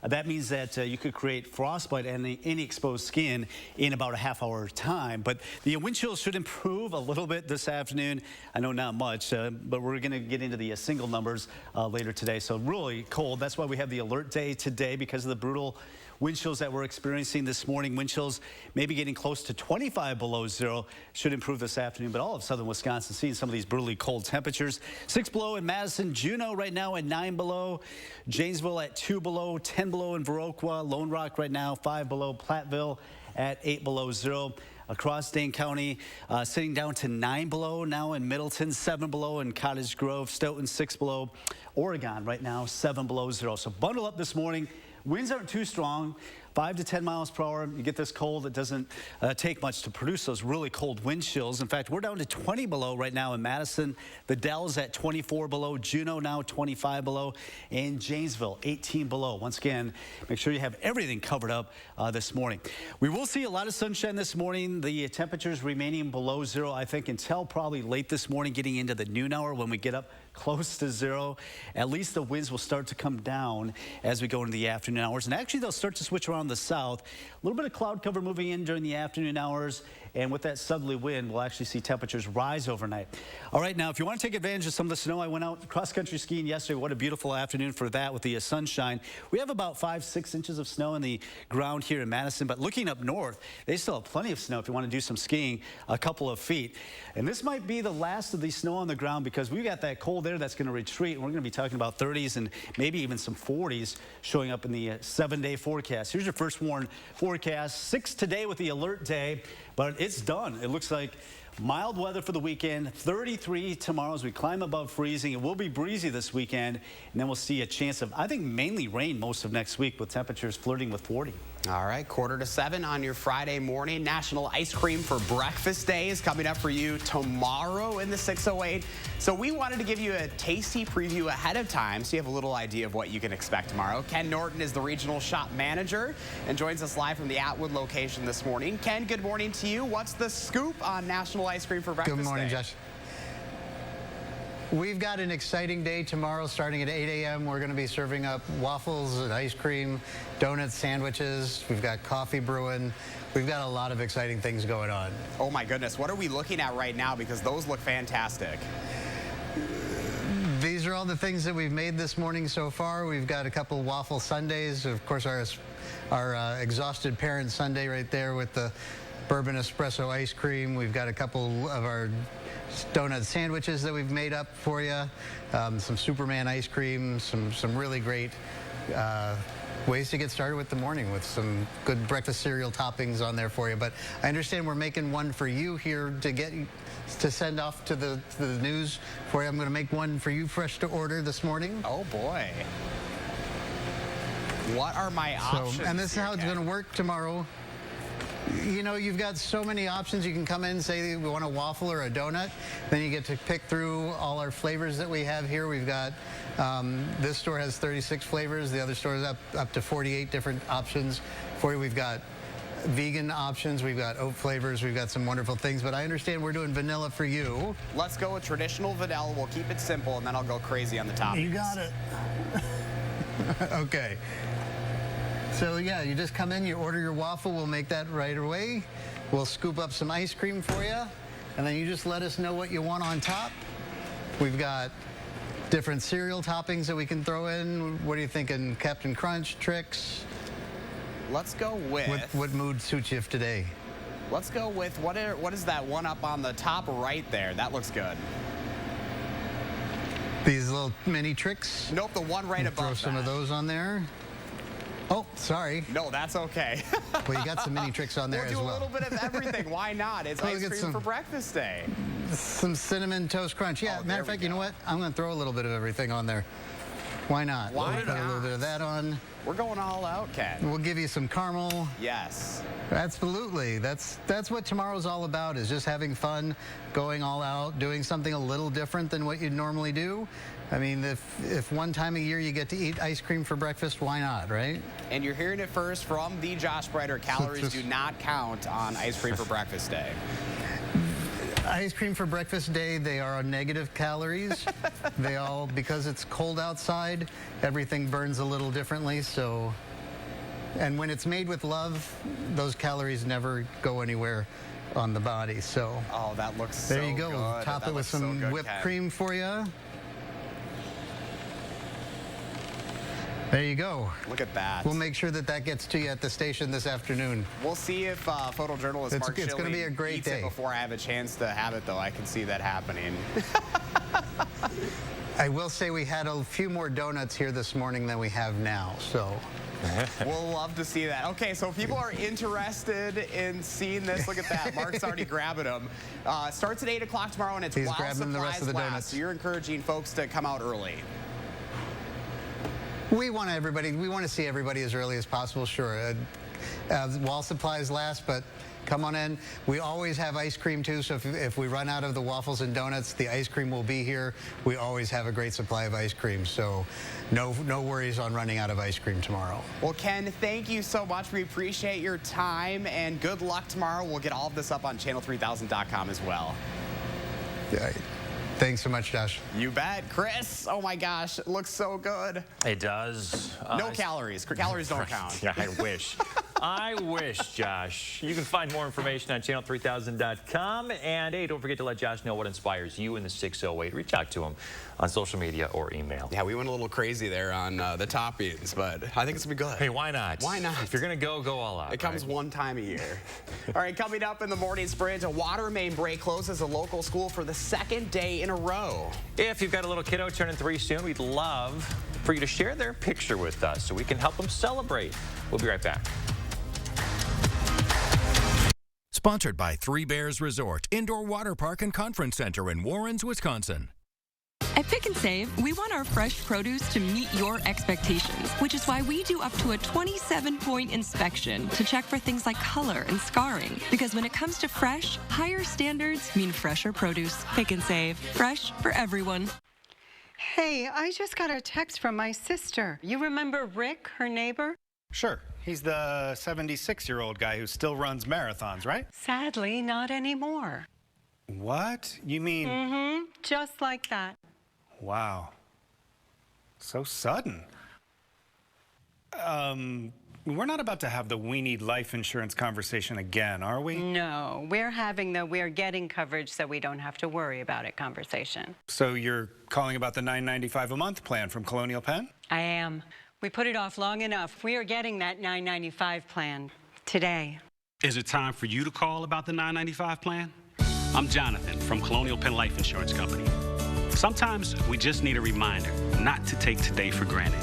Speaker 3: That means that you could create frostbite and any exposed skin in about a half-hour time. But the wind chill should improve a little bit this afternoon. I know not much, but we're going to get into the single numbers later today. So really cold. That's why we have the alert day today, because of the brutal wind chills that we're experiencing this morning. Wind chills maybe getting close to 25 below zero. Should improve this afternoon, but all of southern Wisconsin seeing some of these brutally cold temperatures. 6 below in Madison. Juneau right now at 9 below. Janesville at 2 below. 10 below in Viroqua. Lone Rock right now 5 below. Platteville at 8 below zero. across Dane County, sitting down to 9 below now in Middleton, 7 below in Cottage Grove, Stoughton 6 below, Oregon right now 7 below 0. So bundle up this morning. Winds aren't too strong, 5 to 10 miles per hour. You get this cold, it doesn't take much to produce those really cold wind chills. In fact, we're down to 20 below right now in Madison. The Dells at 24 below. Juneau now 25 below. And Janesville 18 below. Once again, make sure you have everything covered up this morning. We will see a lot of sunshine this morning. The temperatures remaining below 0, I think, until probably late this morning, getting into the noon hour when we get up close to 0. At least the winds will start to come down as we go into the afternoon hours. And actually, they'll start to switch around the south. A little bit of cloud cover moving in during the afternoon hours. And with that southerly wind, we'll actually see temperatures rise overnight. All right, now, if you want to take advantage of some of the snow, I went out cross-country skiing yesterday. What a beautiful afternoon for that with the sunshine. We have about 5-6 inches of snow in the ground here in Madison. But looking up north, they still have plenty of snow if you want to do some skiing, a couple of feet. And this might be the last of the snow on the ground because we've got that cold air that's going to retreat. We're going to be talking about 30s and maybe even some 40s showing up in the 7-day forecast. Here's your first warn forecast. 6 today with the alert day, but it's done. It looks like mild weather for the weekend, 33 tomorrow as we climb above freezing. It will be breezy this weekend, and then we'll see a chance of, I think, mainly rain most of next week with temperatures flirting with 40.
Speaker 1: All right, 6:45 on your Friday morning. National Ice Cream for Breakfast Day is coming up for you tomorrow in the 608. So we wanted to give you a tasty preview ahead of time so you have a little idea of what you can expect tomorrow. Ken Norton is the regional shop manager and joins us live from the Atwood location this morning. Ken, good morning to you. What's the scoop on National Ice Cream for Breakfast Day?
Speaker 18: Good morning, Josh. We've got an exciting day tomorrow starting at 8 a.m. We're going to be serving up waffles and ice cream, donuts, sandwiches. We've got coffee brewing. We've got a lot of exciting things going on.
Speaker 1: Oh my goodness, what are we looking at right now? Because those look fantastic.
Speaker 18: These are all the things that we've made this morning so far. We've got a couple waffle sundaes. Of course, our exhausted parent sundae right there with the bourbon espresso ice cream. We've got a couple of our donut sandwiches that we've made up for you, some Superman ice cream, some really great ways to get started with the morning with some good breakfast cereal toppings on there for you. But I understand we're making one for you here to send off to the news for you. I'm going to make one for you fresh to order this morning.
Speaker 1: Oh boy. What are my options?
Speaker 18: And this is how it's going to work tomorrow. You know, you've got so many options. You can come in and say we want a waffle or a donut. Then you get to pick through all our flavors that we have here. We've got, this store has 36 flavors. The other store is up to 48 different options for you. We've got vegan options. We've got oat flavors. We've got some wonderful things. But I understand we're doing vanilla for you.
Speaker 1: Let's go with traditional vanilla. We'll keep it simple, and then I'll go crazy on the toppings.
Speaker 18: You got it. Okay. So yeah, you just come in, you order your waffle, we'll make that right away. We'll scoop up some ice cream for you, and then you just let us know what you want on top. We've got different cereal toppings that we can throw in. What are you thinking, Captain Crunch, Trix?
Speaker 1: Let's go with...
Speaker 18: What mood suits you today?
Speaker 1: Let's go with, what is that one up on the top right there? That looks good.
Speaker 18: These little mini Trix?
Speaker 1: Nope, the one right above
Speaker 18: Throw some of those on there. Oh, sorry.
Speaker 1: No, that's okay.
Speaker 18: Well, you got some mini Tricks on there as well.
Speaker 1: We'll do a little bit of everything. Why not? It's ice cream for breakfast day.
Speaker 18: Some cinnamon toast crunch. Yeah, matter of fact, you know what? I'm going to throw a little bit of everything on there. Why not?
Speaker 1: Why not?
Speaker 18: Put a little bit of that on.
Speaker 1: We're going all out, Ken.
Speaker 18: We'll give you some caramel.
Speaker 1: Yes.
Speaker 18: Absolutely. That's what tomorrow's all about, is just having fun, going all out, doing something a little different than what you'd normally do. I mean, if one time a year you get to eat ice cream for breakfast, why not, right?
Speaker 1: And you're hearing it first from the Josh Brighter. Calories do not count on ice cream for breakfast day.
Speaker 18: Ice cream for breakfast day, they are negative calories. Because it's cold outside, everything burns a little differently, so. And when it's made with love, those calories never go anywhere on the body, so.
Speaker 1: Oh, that looks so good.
Speaker 18: There you go. Top it with some whipped cream for you. There you go.
Speaker 1: Look at that.
Speaker 18: We'll make sure that gets to you at the station this afternoon.
Speaker 1: We'll see if photojournalist Mark
Speaker 18: It's going to be a great day.
Speaker 1: Before I have a chance to have it, though. I can see that happening.
Speaker 18: I will say we had a few more donuts here this morning than we have now, so.
Speaker 1: We'll love to see that. Okay, so if people are interested in seeing this, look at that. Mark's already grabbing them. Starts at 8 o'clock tomorrow, and it's
Speaker 18: He's
Speaker 1: while
Speaker 18: grabbing the rest of the
Speaker 1: supplies
Speaker 18: donuts.
Speaker 1: last. So you're encouraging folks to come out early.
Speaker 18: We want to see everybody as early as possible, sure. While supplies last, but come on in. We always have ice cream too, so if we run out of the waffles and donuts, the ice cream will be here. We always have a great supply of ice cream, so no worries on running out of ice cream tomorrow.
Speaker 1: Well, Ken, thank you so much. We appreciate your time, and good luck tomorrow. We'll get all of this up on channel3000.com as well.
Speaker 18: Yeah. Thanks so much, Josh.
Speaker 1: You bet. Chris, oh my gosh, it looks so good.
Speaker 2: It does.
Speaker 1: No calories. Calories don't count.
Speaker 2: Yeah, I wish. I wish, Josh. You can find more information on channel3000.com. And, hey, don't forget to let Josh know what inspires you in the 608. Reach out to him on social media or email.
Speaker 1: Yeah, we went a little crazy there on the toppings, but I think it's going to be good.
Speaker 2: Hey, why not?
Speaker 1: Why not?
Speaker 2: If you're going to go all out.
Speaker 1: It comes one time a year. All right, coming up in the morning sprint, a water main break closes a local school for the second day in a row.
Speaker 2: If you've got a little kiddo turning 3 soon, we'd love for you to share their picture with us so we can help them celebrate. We'll be right back.
Speaker 19: Sponsored by Three Bears Resort, Indoor Water Park and Conference Center in Warrens, Wisconsin.
Speaker 21: At Pick and Save, we want our fresh produce to meet your expectations, which is why we do up to a 27-point inspection to check for things like color and scarring. Because when it comes to fresh, higher standards mean fresher produce. Pick and Save, fresh for everyone.
Speaker 22: Hey, I just got a text from my sister. You remember Rick, her neighbor?
Speaker 23: Sure. He's the 76-year-old guy who still runs marathons, right?
Speaker 22: Sadly, not anymore.
Speaker 23: What? You mean...
Speaker 22: Mm-hmm. Just like that.
Speaker 23: Wow. So sudden. We're not about to have the we need life insurance conversation again, are we?
Speaker 22: No, we're having the we're getting coverage so we don't have to worry about it conversation.
Speaker 23: So you're calling about the $9.95 a month plan from Colonial Penn?
Speaker 22: I am. We put it off long enough. We are getting that $9.95 plan today.
Speaker 24: Is it time for you to call about the $9.95 plan? I'm Jonathan from Colonial Penn Life Insurance Company. Sometimes we just need a reminder not to take today for granted.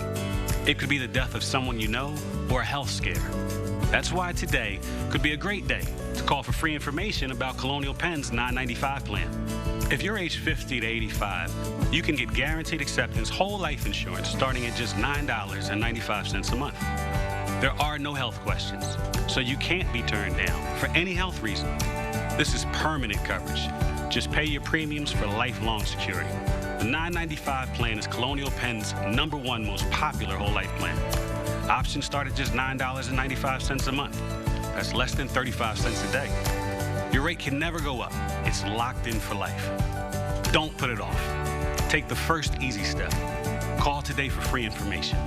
Speaker 24: It could be the death of someone you know or a health scare. That's why today could be a great day to call for free information about Colonial Penn's $9.95 plan. If you're age 50 to 85, you can get guaranteed acceptance whole life insurance starting at just $9.95 a month. There are no health questions, so you can't be turned down for any health reason. This is permanent coverage. Just pay your premiums for lifelong security. The $9.95 plan is Colonial Penn's #1 most popular whole life plan. Options start at just $9.95 a month. That's less than 35 cents a day. Your rate can never go up. It's locked in for life. Don't put it off. Take the first easy step. Call today for free information.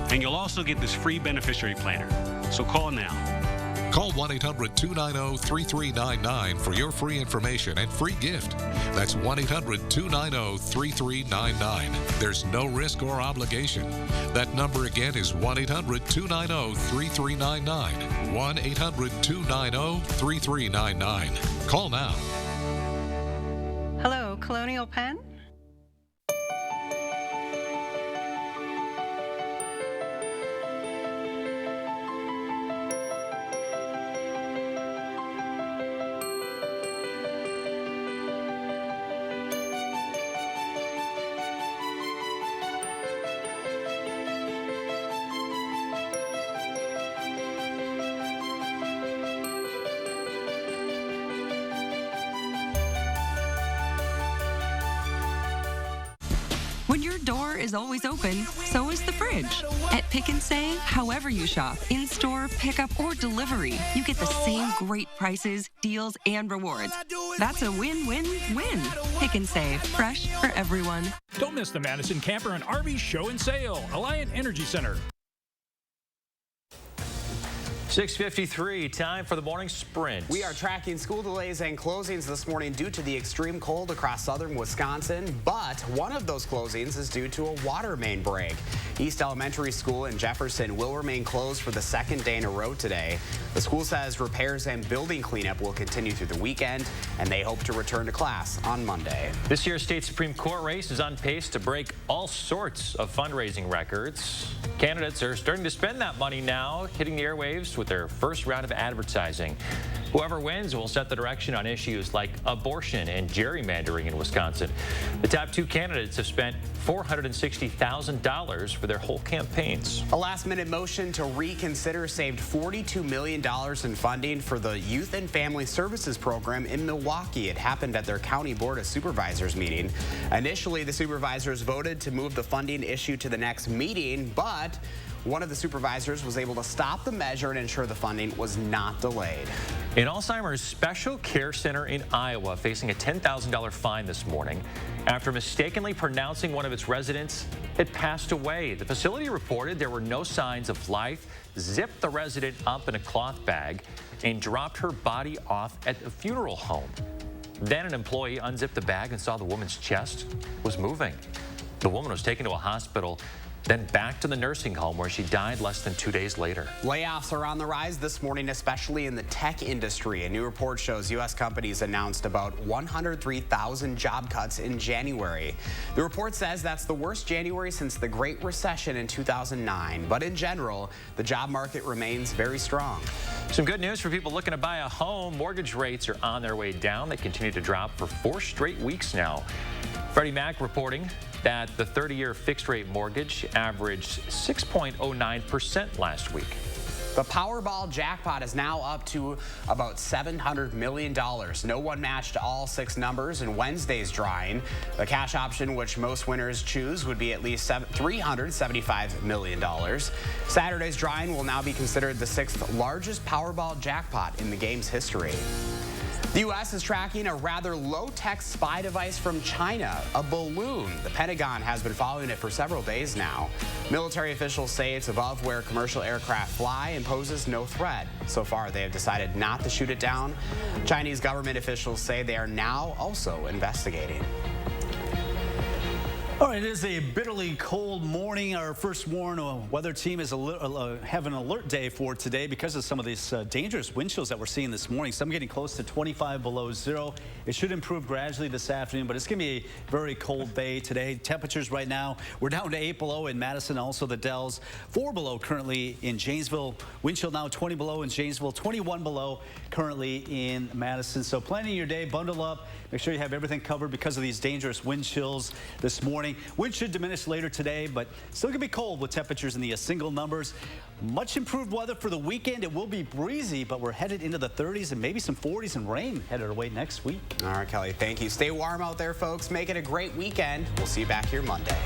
Speaker 24: And you'll also get this free beneficiary planner. So call now.
Speaker 25: Call 1-800-290-3399 for your free information and free gift. That's 1-800-290-3399. There's no risk or obligation. That number again is 1-800-290-3399. 1-800-290-3399. Call now.
Speaker 22: Hello, Colonial Penn?
Speaker 21: When your door is always open, so is the fridge. At Pick and Save, however you shop, in-store, pickup, or delivery, you get the same great prices, deals, and rewards. That's a win-win-win. Pick and Save, fresh for everyone.
Speaker 26: Don't miss the Madison Camper and RV Show and Sale, Alliant Energy Center.
Speaker 2: 6:53, time for the morning sprint.
Speaker 1: We are tracking school delays and closings this morning due to the extreme cold across southern Wisconsin, but one of those closings is due to a water main break. East Elementary School in Jefferson will remain closed for the second day in a row today. The school says repairs and building cleanup will continue through the weekend, and they hope to return to class on Monday.
Speaker 2: This year's state Supreme Court race is on pace to break all sorts of fundraising records. Candidates are starting to spend that money now, hitting the airwaves with their first round of advertising. Whoever wins will set the direction on issues like abortion and gerrymandering in Wisconsin. The top two candidates have spent $460,000 for their whole campaigns.
Speaker 1: A last-minute motion to reconsider saved $42 million in funding for the Youth and Family Services program in Milwaukee. It happened at their County Board of Supervisors meeting. Initially, the supervisors voted to move the funding issue to the next meeting, but one of the supervisors was able to stop the measure and ensure the funding was not delayed.
Speaker 2: An Alzheimer's Special Care Center in Iowa facing a $10,000 fine this morning after mistakenly pronouncing one of its residents had passed away. The facility reported there were no signs of life, zipped the resident up in a cloth bag, and dropped her body off at a funeral home. Then an employee unzipped the bag and saw the woman's chest was moving. The woman was taken to a hospital, then back to the nursing home where she died less than 2 days later.
Speaker 1: Layoffs are on the rise this morning, especially in the tech industry. A new report shows U.S. companies announced about 103,000 job cuts in January. The report says that's the worst January since the Great Recession in 2009. But in general, the job market remains very strong.
Speaker 2: Some good news for people looking to buy a home. Mortgage rates are on their way down. They continue to drop for 4 straight weeks now. Freddie Mac reporting that the 30-year fixed-rate mortgage averaged 6.09% last week.
Speaker 1: The Powerball jackpot is now up to about $700 million. No one matched all 6 numbers in Wednesday's drawing. The cash option, which most winners choose, would be at least $375 million. Saturday's drawing will now be considered the 6th largest Powerball jackpot in the game's history. The U.S. is tracking a rather low-tech spy device from China, a balloon. The Pentagon has been following it for several days now. Military officials say it's above where commercial aircraft fly and poses no threat. So far, they have decided not to shoot it down. Chinese government officials say they are now also investigating.
Speaker 3: All right, it is a bitterly cold morning. Our first warn weather team is have an alert day for today because of some of these dangerous wind chills that we're seeing this morning. Some getting close to 25 below zero. It should improve gradually this afternoon, but it's going to be a very cold day today. Temperatures right now, we're down to 8 below in Madison, also the Dells. 4 below currently in Janesville. Wind chill now 20 below in Janesville, 21 below currently in Madison. So planning your day, bundle up. Make sure you have everything covered because of these dangerous wind chills this morning. Wind should diminish later today, but still going to be cold with temperatures in the single numbers. Much improved weather for the weekend. It will be breezy, but we're headed into the 30s and maybe some 40s and rain headed our way next week.
Speaker 1: All right, Kelly, thank you. Stay warm out there, folks. Make it a great weekend. We'll see you back here Monday.